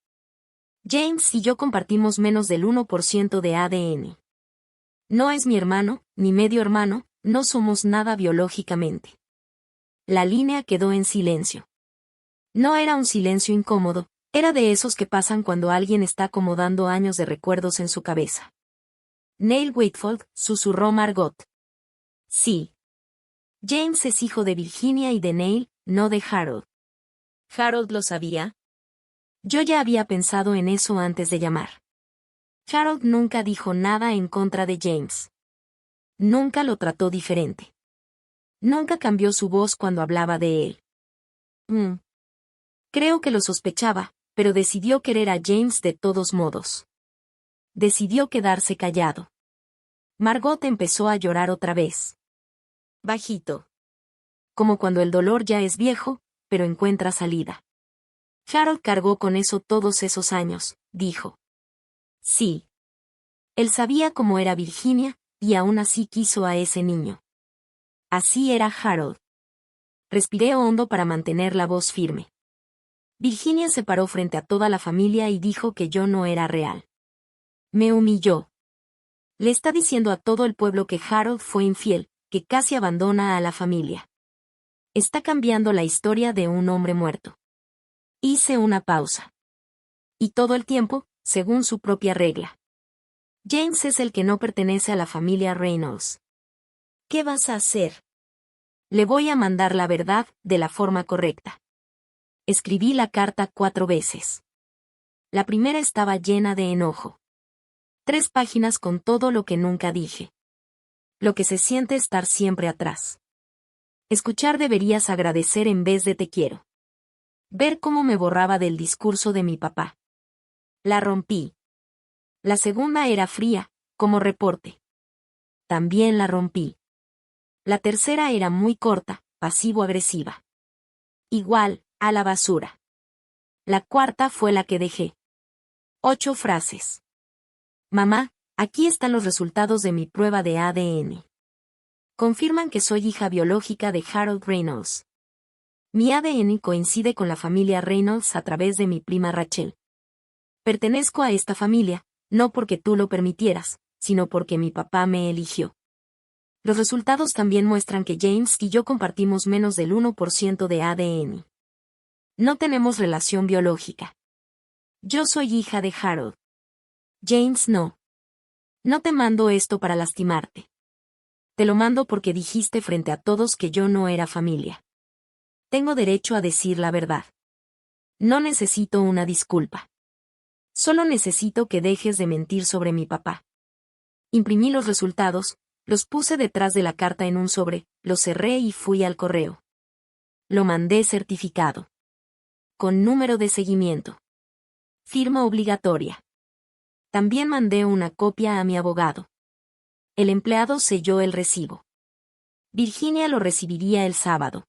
James y yo compartimos menos del 1% de ADN. No es mi hermano, ni medio hermano, no somos nada biológicamente. La línea quedó en silencio. No era un silencio incómodo, era de esos que pasan cuando alguien está acomodando años de recuerdos en su cabeza. Neil Whitfield, susurró Margot. Sí. James es hijo de Virginia y de Neil, no de Harold. ¿Harold lo sabía? Yo ya había pensado en eso antes de llamar. Harold nunca dijo nada en contra de James. Nunca lo trató diferente. Nunca cambió su voz cuando hablaba de él. Creo que lo sospechaba, pero decidió querer a James de todos modos. Decidió quedarse callado. Margot empezó a llorar otra vez. Bajito. Como cuando el dolor ya es viejo, pero encuentra salida. Harold cargó con eso todos esos años, dijo. Sí. Él sabía cómo era Virginia, y aún así quiso a ese niño. Así era Harold. Respiré hondo para mantener la voz firme. Virginia se paró frente a toda la familia y dijo que yo no era real. Me humilló. Le está diciendo a todo el pueblo que Harold fue infiel, que casi abandona a la familia. Está cambiando la historia de un hombre muerto. Hice una pausa. Y todo el tiempo, según su propia regla. James es el que no pertenece a la familia Reynolds. ¿Qué vas a hacer? Le voy a mandar la verdad, de la forma correcta. Escribí la carta 4 veces. La primera estaba llena de enojo. 3 páginas con todo lo que nunca dije. Lo que se siente estar siempre atrás. Escuchar deberías agradecer en vez de te quiero. Ver cómo me borraba del discurso de mi papá. La rompí. La segunda era fría, como reporte. También la rompí. La tercera era muy corta, pasivo-agresiva. Igual, a la basura. La cuarta fue la que dejé. 8 frases. Mamá, aquí están los resultados de mi prueba de ADN. Confirman que soy hija biológica de Harold Reynolds. Mi ADN coincide con la familia Reynolds a través de mi prima Rachel. Pertenezco a esta familia, no porque tú lo permitieras, sino porque mi papá me eligió. Los resultados también muestran que James y yo compartimos menos del 1% de ADN. No tenemos relación biológica. Yo soy hija de Harold. James no. No te mando esto para lastimarte. Te lo mando porque dijiste frente a todos que yo no era familia. Tengo derecho a decir la verdad. No necesito una disculpa. Solo necesito que dejes de mentir sobre mi papá. Imprimí los resultados, los puse detrás de la carta en un sobre, los cerré y fui al correo. Lo mandé certificado. Con número de seguimiento. Firma obligatoria. También mandé una copia a mi abogado. El empleado selló el recibo. Virginia lo recibiría el sábado.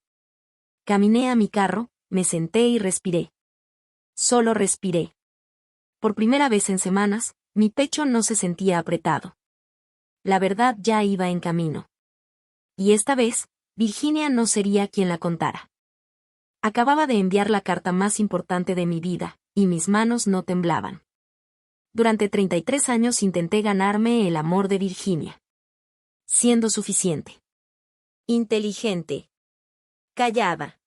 Caminé a mi carro, me senté y respiré. Solo respiré. Por primera vez en semanas, mi pecho no se sentía apretado. La verdad ya iba en camino. Y esta vez, Virginia no sería quien la contara. Acababa de enviar la carta más importante de mi vida, y mis manos no temblaban. Durante 33 años intenté ganarme el amor de Virginia. Siendo suficiente. Inteligente. Callada.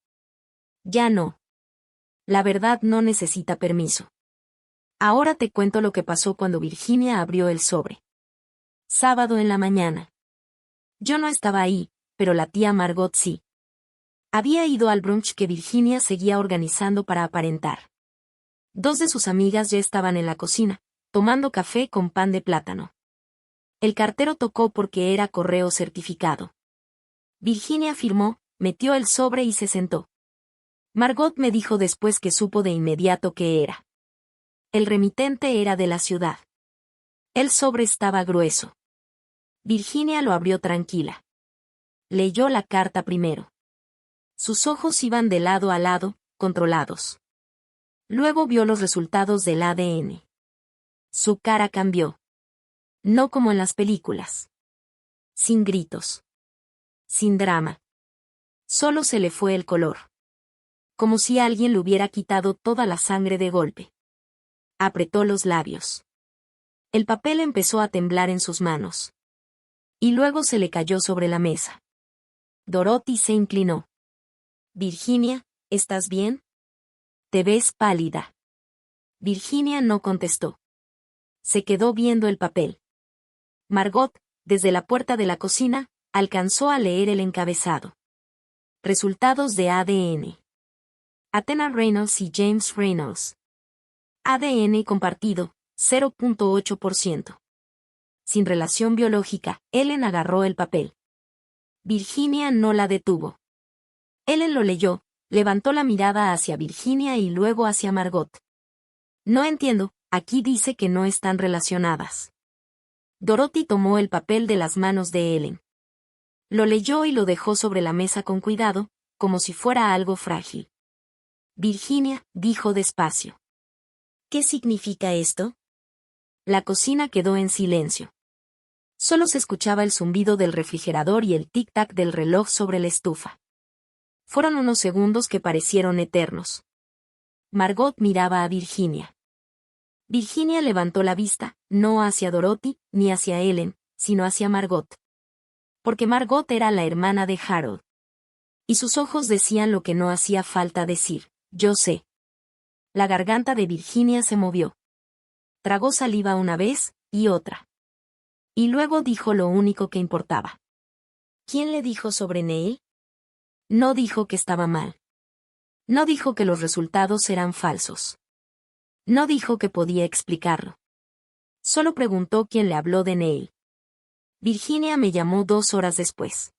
Ya no. La verdad no necesita permiso. Ahora te cuento lo que pasó cuando Virginia abrió el sobre. Sábado en la mañana. Yo no estaba ahí, pero la tía Margot sí. Había ido al brunch que Virginia seguía organizando para aparentar. 2 de sus amigas ya estaban en la cocina, tomando café con pan de plátano. El cartero tocó porque era correo certificado. Virginia firmó, metió el sobre y se sentó. Margot me dijo después que supo de inmediato qué era. El remitente era de la ciudad. El sobre estaba grueso. Virginia lo abrió tranquila. Leyó la carta primero. Sus ojos iban de lado a lado, controlados. Luego vio los resultados del ADN. Su cara cambió. No como en las películas. Sin gritos. Sin drama. Solo se le fue el color. Como si alguien le hubiera quitado toda la sangre de golpe. Apretó los labios. El papel empezó a temblar en sus manos. Y luego se le cayó sobre la mesa. Dorothy se inclinó. Virginia, ¿estás bien? Te ves pálida. Virginia no contestó. Se quedó viendo el papel. Margot, desde la puerta de la cocina, alcanzó a leer el encabezado. Resultados de ADN. Athena Reynolds y James Reynolds. ADN compartido, 0.8%. Sin relación biológica, Ellen agarró el papel. Virginia no la detuvo. Ellen lo leyó, levantó la mirada hacia Virginia y luego hacia Margot. No entiendo, aquí dice que no están relacionadas. Dorothy tomó el papel de las manos de Ellen. Lo leyó y lo dejó sobre la mesa con cuidado, como si fuera algo frágil. Virginia, dijo despacio. ¿Qué significa esto? La cocina quedó en silencio. Solo se escuchaba el zumbido del refrigerador y el tic-tac del reloj sobre la estufa. Fueron unos segundos que parecieron eternos. Margot miraba a Virginia. Virginia levantó la vista, no hacia Dorothy, ni hacia Ellen, sino hacia Margot. Porque Margot era la hermana de Harold. Y sus ojos decían lo que no hacía falta decir, yo sé. La garganta de Virginia se movió. Tragó saliva una vez, y otra. Y luego dijo lo único que importaba. ¿Quién le dijo sobre Neil? No dijo que estaba mal. No dijo que los resultados eran falsos. No dijo que podía explicarlo. Solo preguntó quién le habló de Neil. Virginia me llamó 2 horas después.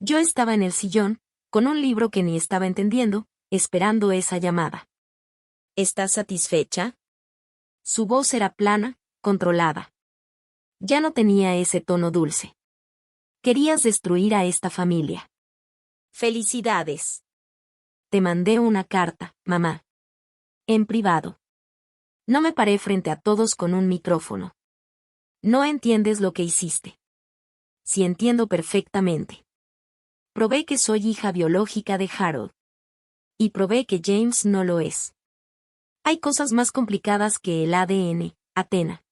Yo estaba en el sillón, con un libro que ni estaba entendiendo, esperando esa llamada. ¿Estás satisfecha? Su voz era plana, controlada. Ya no tenía ese tono dulce. Querías destruir a esta familia. Felicidades. Te mandé una carta, mamá. En privado. No me paré frente a todos con un micrófono. No entiendes lo que hiciste. Sí entiendo perfectamente. Probé que soy hija biológica de Harold. Y probé que James no lo es. Hay cosas más complicadas que el ADN, Athena.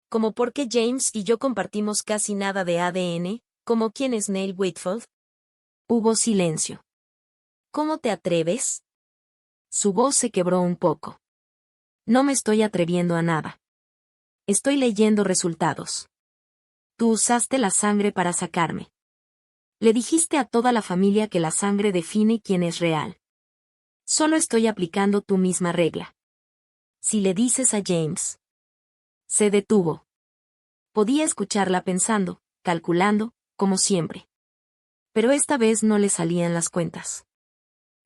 ¿Como por qué James y yo compartimos casi nada de ADN? ¿Como quién es Neil Whitfield? Hubo silencio. ¿Cómo te atreves? Su voz se quebró un poco. No me estoy atreviendo a nada. Estoy leyendo resultados. Tú usaste la sangre para sacarme. Le dijiste a toda la familia que la sangre define quién es real. Solo estoy aplicando tu misma regla. Si le dices a James. Se detuvo. Podía escucharla pensando, calculando, como siempre. Pero esta vez no le salían las cuentas.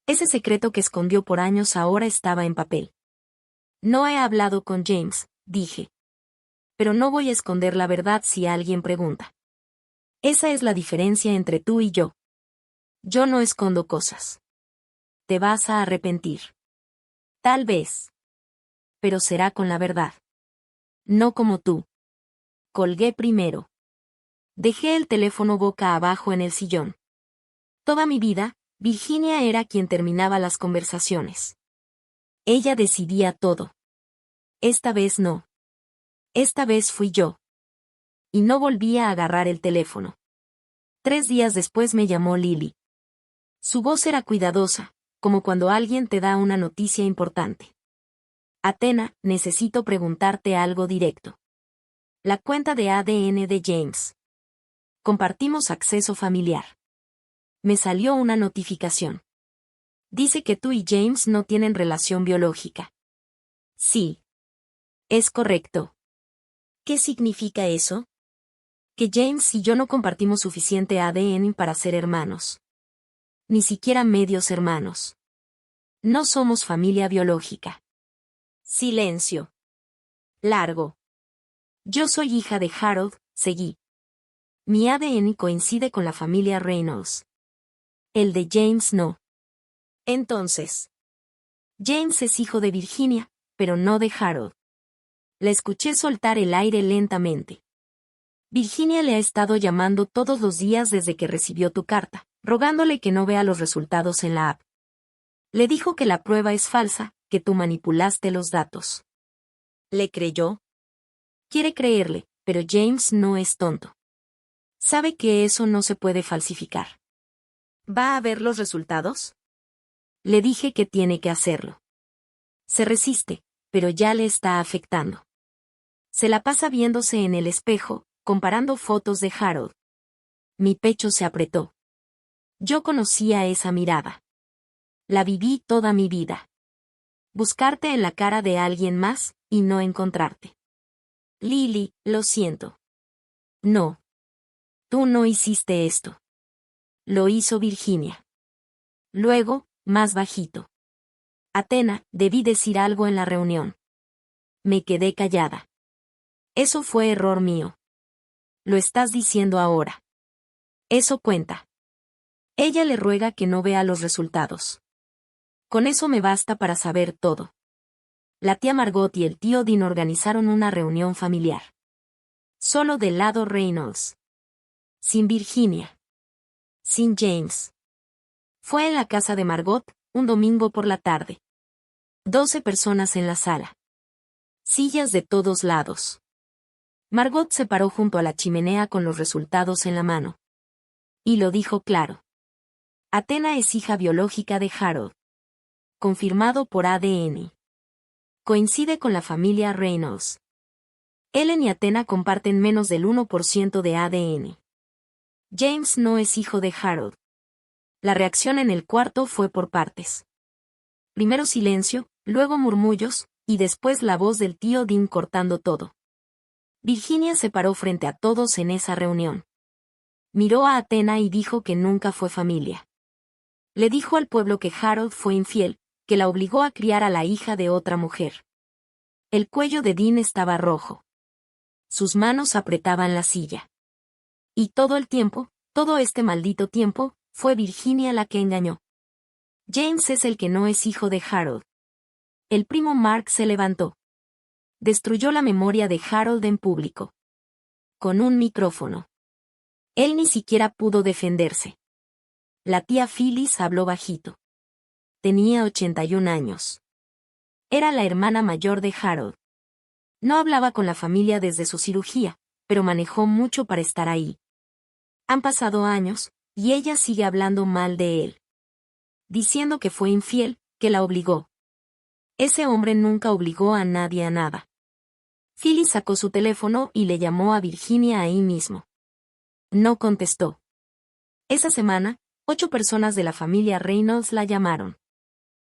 Ese secreto que escondió por años ahora estaba en papel. No he hablado con James, dije. Pero no voy a esconder la verdad si alguien pregunta. Esa es la diferencia entre tú y yo. Yo no escondo cosas. Te vas a arrepentir. Tal vez. Pero será con la verdad. No como tú. Colgué primero. Dejé el teléfono boca abajo en el sillón. Toda mi vida, Virginia era quien terminaba las conversaciones. Ella decidía todo. Esta vez no. Esta vez fui yo. Y no volví a agarrar el teléfono. 3 días después me llamó Lily. Su voz era cuidadosa, como cuando alguien te da una noticia importante. Athena, necesito preguntarte algo directo. La cuenta de ADN de James. Compartimos acceso familiar. Me salió una notificación. Dice que tú y James no tienen relación biológica. Sí. Es correcto. ¿Qué significa eso? Que James y yo no compartimos suficiente ADN para ser hermanos. Ni siquiera medios hermanos. No somos familia biológica. Silencio. Largo. Yo soy hija de Harold, seguí. Mi ADN coincide con la familia Reynolds. El de James no. Entonces. James es hijo de Virginia, pero no de Harold. La escuché soltar el aire lentamente. Virginia le ha estado llamando todos los días desde que recibió tu carta, rogándole que no vea los resultados en la app. Le dijo que la prueba es falsa, que tú manipulaste los datos. ¿Le creyó? Quiere creerle, pero James no es tonto. Sabe que eso no se puede falsificar. ¿Va a ver los resultados? Le dije que tiene que hacerlo. Se resiste, pero ya le está afectando. Se la pasa viéndose en el espejo, comparando fotos de Harold. Mi pecho se apretó. Yo conocía esa mirada. La viví toda mi vida. Buscarte en la cara de alguien más, y no encontrarte. Lily, lo siento. No. Tú no hiciste esto. Lo hizo Virginia. Luego, más bajito. Athena, debí decir algo en la reunión. Me quedé callada. Eso fue error mío. Lo estás diciendo ahora. Eso cuenta. Ella le ruega que no vea los resultados. Con eso me basta para saber todo. La tía Margot y el tío Dean organizaron una reunión familiar. Solo del lado Reynolds. Sin Virginia. Sin James. Fue en la casa de Margot, un domingo por la tarde. 12 personas en la sala. Sillas de todos lados. Margot se paró junto a la chimenea con los resultados en la mano. Y lo dijo claro. Athena es hija biológica de Harold. Confirmado por ADN. Coincide con la familia Reynolds. Ellen y Athena comparten menos del 1% de ADN. James no es hijo de Harold. La reacción en el cuarto fue por partes. Primero silencio, luego murmullos, y después la voz del tío Dean cortando todo. Virginia se paró frente a todos en esa reunión. Miró a Athena y dijo que nunca fue familia. Le dijo al pueblo que Harold fue infiel, que la obligó a criar a la hija de otra mujer. El cuello de Dean estaba rojo. Sus manos apretaban la silla. Y todo el tiempo, todo este maldito tiempo, fue Virginia la que engañó. James es el que no es hijo de Harold. El primo Mark se levantó. Destruyó la memoria de Harold en público. Con un micrófono. Él ni siquiera pudo defenderse. La tía Phyllis habló bajito. Tenía 81 años. Era la hermana mayor de Harold. No hablaba con la familia desde su cirugía, pero manejó mucho para estar ahí. Han pasado años, y ella sigue hablando mal de él. Diciendo que fue infiel, que la obligó. Ese hombre nunca obligó a nadie a nada. Phyllis sacó su teléfono y le llamó a Virginia ahí mismo. No contestó. Esa semana, 8 personas de la familia Reynolds la llamaron.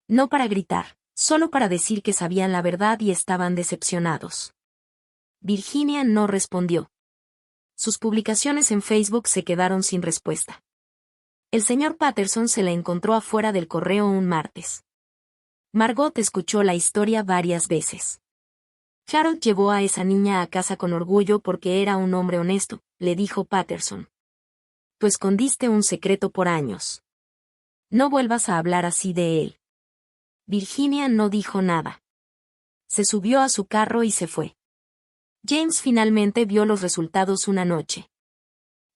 No para gritar, solo para decir que sabían la verdad y estaban decepcionados. Virginia no respondió. Sus publicaciones en Facebook se quedaron sin respuesta. El señor Patterson se la encontró afuera del correo un martes. Margot escuchó la historia varias veces. Harold llevó a esa niña a casa con orgullo porque era un hombre honesto, le dijo Patterson. Tú escondiste un secreto por años. No vuelvas a hablar así de él. Virginia no dijo nada. Se subió a su carro y se fue. James finalmente vio los resultados una noche.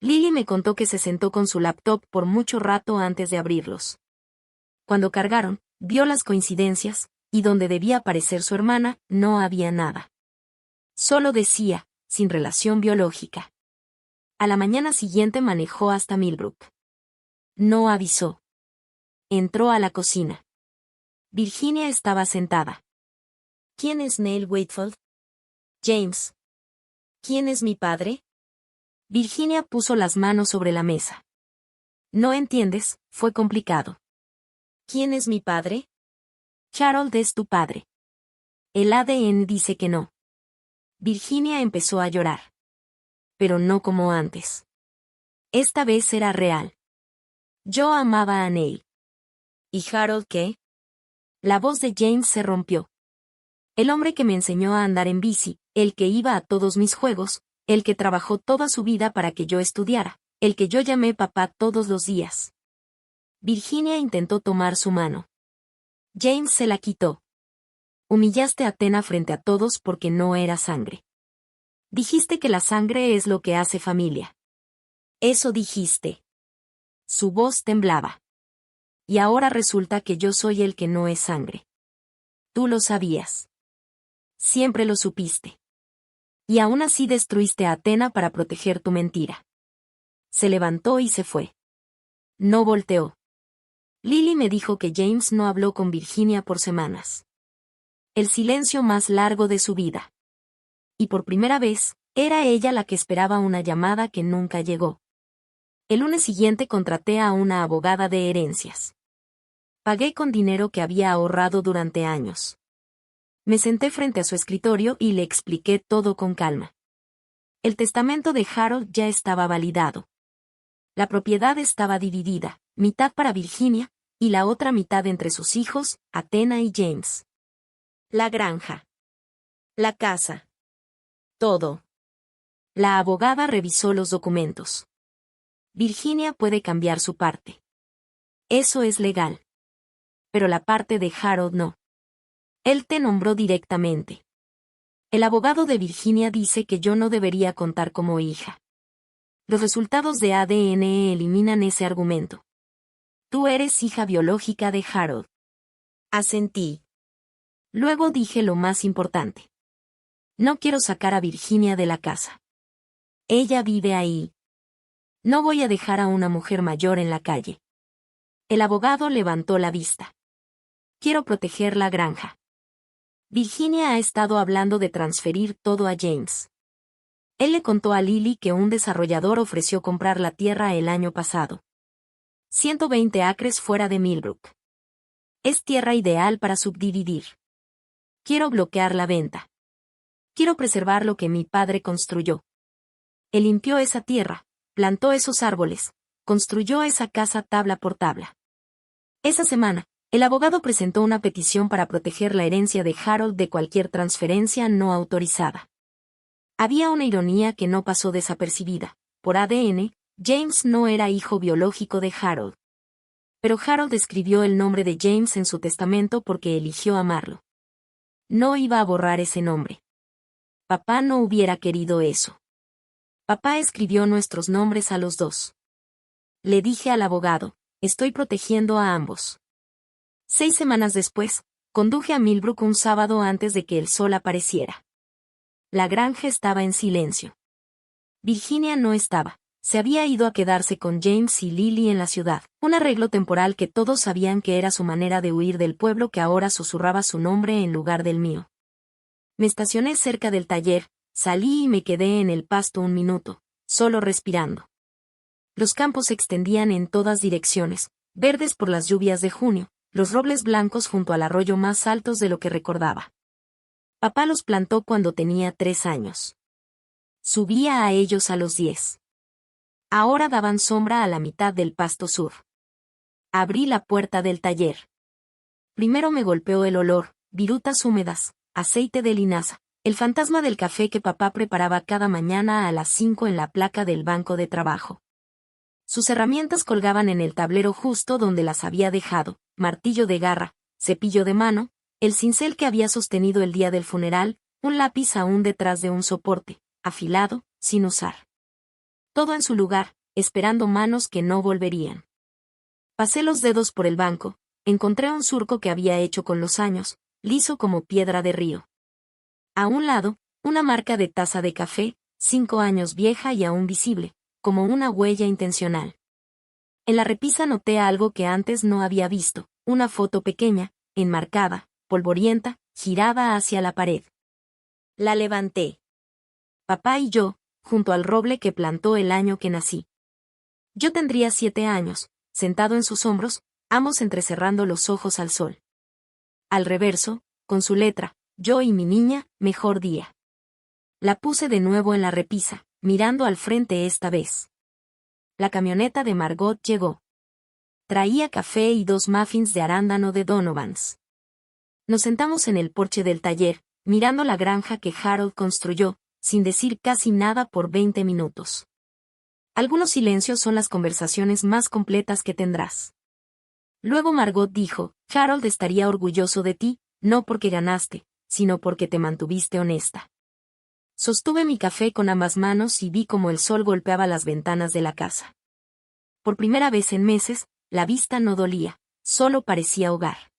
Lily me contó que se sentó con su laptop por mucho rato antes de abrirlos. Cuando cargaron, vio las coincidencias, y donde debía aparecer su hermana, no había nada. Solo decía, sin relación biológica. A la mañana siguiente manejó hasta Millbrook. No avisó. Entró a la cocina. Virginia estaba sentada. ¿Quién es Neil Wakefield? James. ¿Quién es mi padre? Virginia puso las manos sobre la mesa. No entiendes, fue complicado. ¿Quién es mi padre? Harold es tu padre. El ADN dice que no. Virginia empezó a llorar. Pero no como antes. Esta vez era real. Yo amaba a Neil. ¿Y Harold qué? La voz de James se rompió. El hombre que me enseñó a andar en bici, el que iba a todos mis juegos, el que trabajó toda su vida para que yo estudiara, el que yo llamé papá todos los días. Virginia intentó tomar su mano. James se la quitó. Humillaste a Athena frente a todos porque no era sangre. Dijiste que la sangre es lo que hace familia. Eso dijiste. Su voz temblaba. Y ahora resulta que yo soy el que no es sangre. Tú lo sabías. Siempre lo supiste. Y aún así destruiste a Athena para proteger tu mentira. Se levantó y se fue. No volteó. Lily me dijo que James no habló con Virginia por semanas. El silencio más largo de su vida. Y por primera vez, era ella la que esperaba una llamada que nunca llegó. El lunes siguiente contraté a una abogada de herencias. Pagué con dinero que había ahorrado durante años. Me senté frente a su escritorio y le expliqué todo con calma. El testamento de Harold ya estaba validado. La propiedad estaba dividida, mitad para Virginia, y la otra mitad entre sus hijos, Athena y James. La granja. La casa. Todo. La abogada revisó los documentos. Virginia puede cambiar su parte. Eso es legal. Pero la parte de Harold no. Él te nombró directamente. El abogado de Virginia dice que yo no debería contar como hija. Los resultados de ADN eliminan ese argumento. Tú eres hija biológica de Harold. Asentí. Luego dije lo más importante. No quiero sacar a Virginia de la casa. Ella vive ahí. No voy a dejar a una mujer mayor en la calle. El abogado levantó la vista. Quiero proteger la granja. Virginia ha estado hablando de transferir todo a James. Él le contó a Lily que un desarrollador ofreció comprar la tierra el año pasado. 120 acres fuera de Millbrook. Es tierra ideal para subdividir. Quiero bloquear la venta. Quiero preservar lo que mi padre construyó. Él limpió esa tierra, plantó esos árboles, construyó esa casa tabla por tabla. Esa semana, el abogado presentó una petición para proteger la herencia de Harold de cualquier transferencia no autorizada. Había una ironía que no pasó desapercibida. Por ADN, James no era hijo biológico de Harold. Pero Harold escribió el nombre de James en su testamento porque eligió amarlo. No iba a borrar ese nombre. Papá no hubiera querido eso. Papá escribió nuestros nombres a los dos. Le dije al abogado, estoy protegiendo a ambos. 6 semanas después, conduje a Millbrook un sábado antes de que el sol apareciera. La granja estaba en silencio. Virginia no estaba. Se había ido a quedarse con James y Lily en la ciudad, un arreglo temporal que todos sabían que era su manera de huir del pueblo que ahora susurraba su nombre en lugar del mío. Me estacioné cerca del taller, salí y me quedé en el pasto un minuto, solo respirando. Los campos se extendían en todas direcciones, verdes por las lluvias de junio, los robles blancos junto al arroyo más altos de lo que recordaba. Papá los plantó cuando tenía 3 años. Subía a ellos a los 10. Ahora daban sombra a la mitad del pasto sur. Abrí la puerta del taller. Primero me golpeó el olor, virutas húmedas, aceite de linaza, el fantasma del café que papá preparaba cada mañana a las 5 en la placa del banco de trabajo. Sus herramientas colgaban en el tablero justo donde las había dejado, martillo de garra, cepillo de mano, el cincel que había sostenido el día del funeral, un lápiz aún detrás de un soporte, afilado, sin usar. Todo en su lugar, esperando manos que no volverían. Pasé los dedos por el banco, encontré un surco que había hecho con los años, liso como piedra de río. A un lado, una marca de taza de café, 5 años vieja y aún visible, como una huella intencional. En la repisa noté algo que antes no había visto, una foto pequeña, enmarcada, polvorienta, girada hacia la pared. La levanté. Papá y yo, junto al roble que plantó el año que nací. Yo tendría 7 años, sentado en sus hombros, ambos entrecerrando los ojos al sol. Al reverso, con su letra, yo y mi niña, mejor día. La puse de nuevo en la repisa, mirando al frente esta vez. La camioneta de Margot llegó. Traía café y 2 muffins de arándano de Donovan's. Nos sentamos en el porche del taller, mirando la granja que Harold construyó, sin decir casi nada por 20 minutos. Algunos silencios son las conversaciones más completas que tendrás. Luego Margot dijo, Harold estaría orgulloso de ti, no porque ganaste, sino porque te mantuviste honesta. Sostuve mi café con ambas manos y vi cómo el sol golpeaba las ventanas de la casa. Por primera vez en meses, la vista no dolía, solo parecía hogar.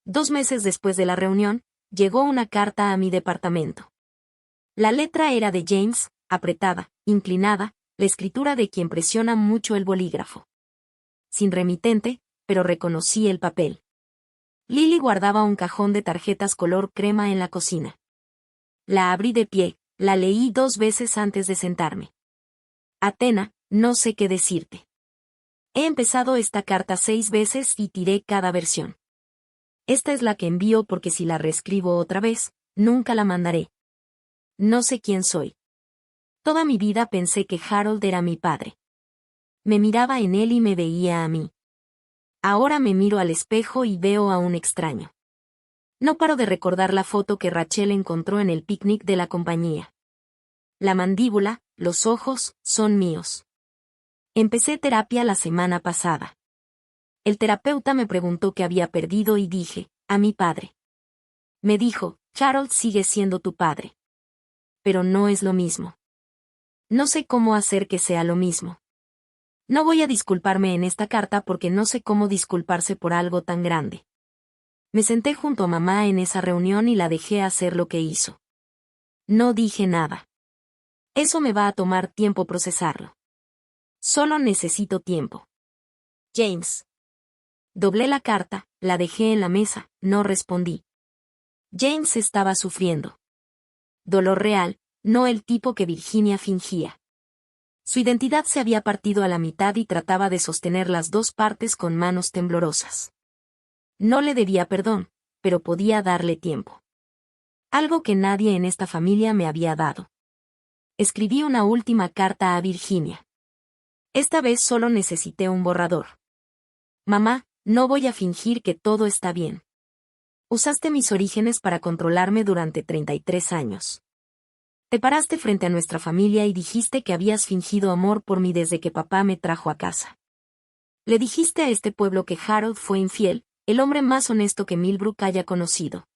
2 meses después de la reunión, llegó una carta a mi departamento. La letra era de James, apretada, inclinada, la escritura de quien presiona mucho el bolígrafo. Sin remitente, pero reconocí el papel. Lily guardaba un cajón de tarjetas color crema en la cocina. La abrí de pie, la leí 2 veces antes de sentarme. Atena, no sé qué decirte. He empezado esta carta 6 veces y tiré cada versión. Esta es la que envío porque si la reescribo otra vez, nunca la mandaré. No sé quién soy. Toda mi vida pensé que Harold era mi padre. Me miraba en él y me veía a mí. Ahora me miro al espejo y veo a un extraño. No paro de recordar la foto que Rachel encontró en el picnic de la compañía. La mandíbula, los ojos, son míos. Empecé terapia la semana pasada. El terapeuta me preguntó qué había perdido y dije, a mi padre. Me dijo, Harold sigue siendo tu padre. Pero no es lo mismo. No sé cómo hacer que sea lo mismo. No voy a disculparme en esta carta porque no sé cómo disculparse por algo tan grande. Me senté junto a mamá en esa reunión y la dejé hacer lo que hizo. No dije nada. Eso me va a tomar tiempo procesarlo. Solo necesito tiempo. James. Doblé la carta, la dejé en la mesa, no respondí. James estaba sufriendo. Dolor real, no el tipo que Virginia fingía. Su identidad se había partido a la mitad y trataba de sostener las 2 partes con manos temblorosas. No le debía perdón, pero podía darle tiempo. Algo que nadie en esta familia me había dado. Escribí una última carta a Virginia. Esta vez solo necesité un borrador. Mamá, no voy a fingir que todo está bien. Usaste mis orígenes para controlarme durante 33 años. Te paraste frente a nuestra familia y dijiste que habías fingido amor por mí desde que papá me trajo a casa. Le dijiste a este pueblo que Harold fue infiel, el hombre más honesto que Millbrook haya conocido.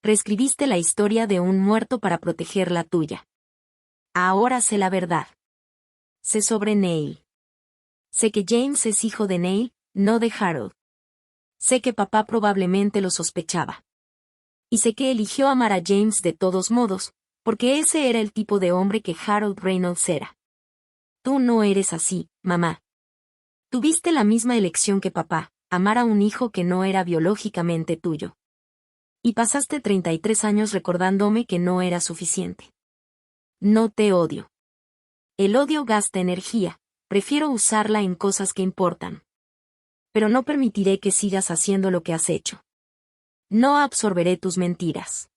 Reescribiste la historia de un muerto para proteger la tuya. Ahora sé la verdad. Sé sobre Neil. Sé que James es hijo de Neil, no de Harold. Sé que papá probablemente lo sospechaba. Y sé que eligió amar a James de todos modos, porque ese era el tipo de hombre que Harold Reynolds era. Tú no eres así, mamá. Tuviste la misma elección que papá, amar a un hijo que no era biológicamente tuyo. Y pasaste 33 años recordándome que no era suficiente. No te odio. El odio gasta energía, prefiero usarla en cosas que importan. Pero no permitiré que sigas haciendo lo que has hecho. No absorberé tus mentiras.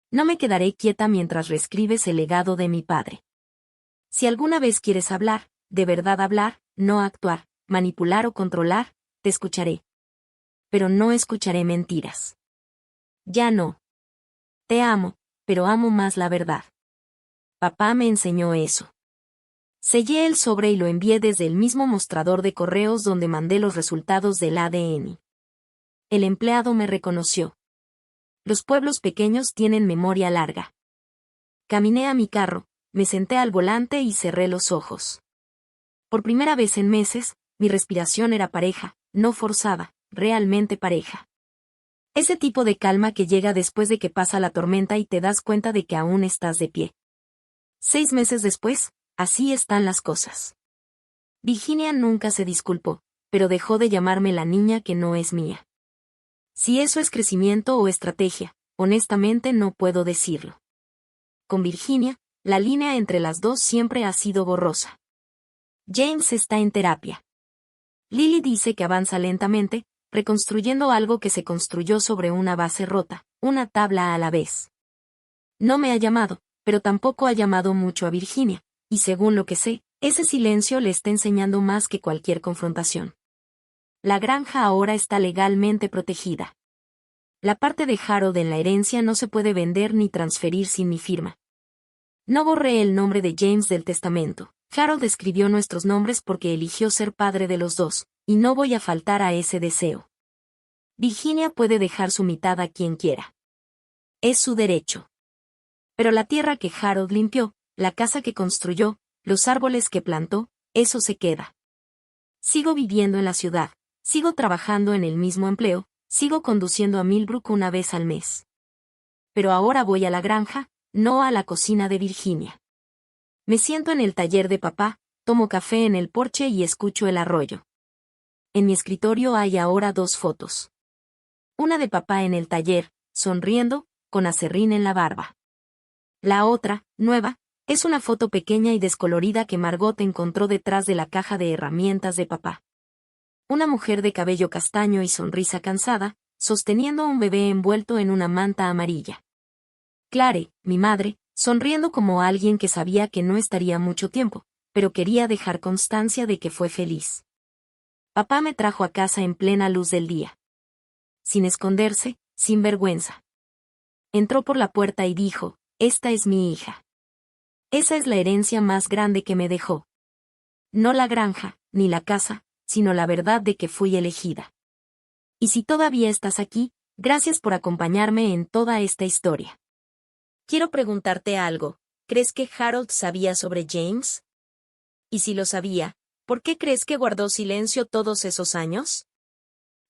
No me quedaré quieta mientras reescribes el legado de mi padre. Si alguna vez quieres hablar, de verdad hablar, no actuar, manipular o controlar, te escucharé. Pero no escucharé mentiras. Ya no. Te amo, pero amo más la verdad. Papá me enseñó eso. Sellé el sobre y lo envié desde el mismo mostrador de correos donde mandé los resultados del ADN. El empleado me reconoció. Los pueblos pequeños tienen memoria larga. Caminé a mi carro, me senté al volante y cerré los ojos. Por primera vez en meses, mi respiración era pareja, no forzada, realmente pareja. Ese tipo de calma que llega después de que pasa la tormenta y te das cuenta de que aún estás de pie. 6 meses después, así están las cosas. Virginia nunca se disculpó, pero dejó de llamarme la niña que no es mía. Si eso es crecimiento o estrategia, honestamente no puedo decirlo. Con Virginia, la línea entre las dos siempre ha sido borrosa. James está en terapia. Lily dice que avanza lentamente, reconstruyendo algo que se construyó sobre una base rota, una tabla a la vez. No me ha llamado, pero tampoco ha llamado mucho a Virginia, y según lo que sé, ese silencio le está enseñando más que cualquier confrontación. La granja ahora está legalmente protegida. La parte de Harold en la herencia no se puede vender ni transferir sin mi firma. No borré el nombre de James del testamento. Harold escribió nuestros nombres porque eligió ser padre de los dos, y no voy a faltar a ese deseo. Virginia puede dejar su mitad a quien quiera. Es su derecho. Pero la tierra que Harold limpió, la casa que construyó, los árboles que plantó, eso se queda. Sigo viviendo en la ciudad, sigo trabajando en el mismo empleo, sigo conduciendo a Millbrook una vez al mes. Pero ahora voy a la granja, no a la cocina de Virginia. Me siento en el taller de papá, tomo café en el porche y escucho el arroyo. En mi escritorio hay ahora 2 fotos. Una de papá en el taller, sonriendo, con aserrín en la barba. La otra, nueva, es una foto pequeña y descolorida que Margot encontró detrás de la caja de herramientas de papá. Una mujer de cabello castaño y sonrisa cansada, sosteniendo a un bebé envuelto en una manta amarilla. Clare, mi madre, sonriendo como alguien que sabía que no estaría mucho tiempo, pero quería dejar constancia de que fue feliz. Papá me trajo a casa en plena luz del día. Sin esconderse, sin vergüenza. Entró por la puerta y dijo, «Esta es mi hija. Esa es la herencia más grande que me dejó. No la granja, ni la casa, sino la verdad de que fui elegida. Y si todavía estás aquí, gracias por acompañarme en toda esta historia». Quiero preguntarte algo. ¿Crees que Harold sabía sobre James? Y si lo sabía, ¿por qué crees que guardó silencio todos esos años?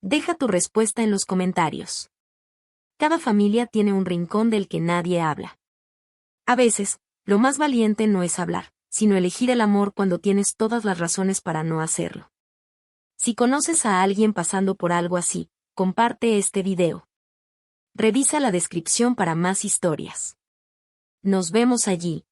Deja tu respuesta en los comentarios. Cada familia tiene un rincón del que nadie habla. A veces, lo más valiente no es hablar, sino elegir el amor cuando tienes todas las razones para no hacerlo. Si conoces a alguien pasando por algo así, comparte este video. Revisa la descripción para más historias. Nos vemos allí.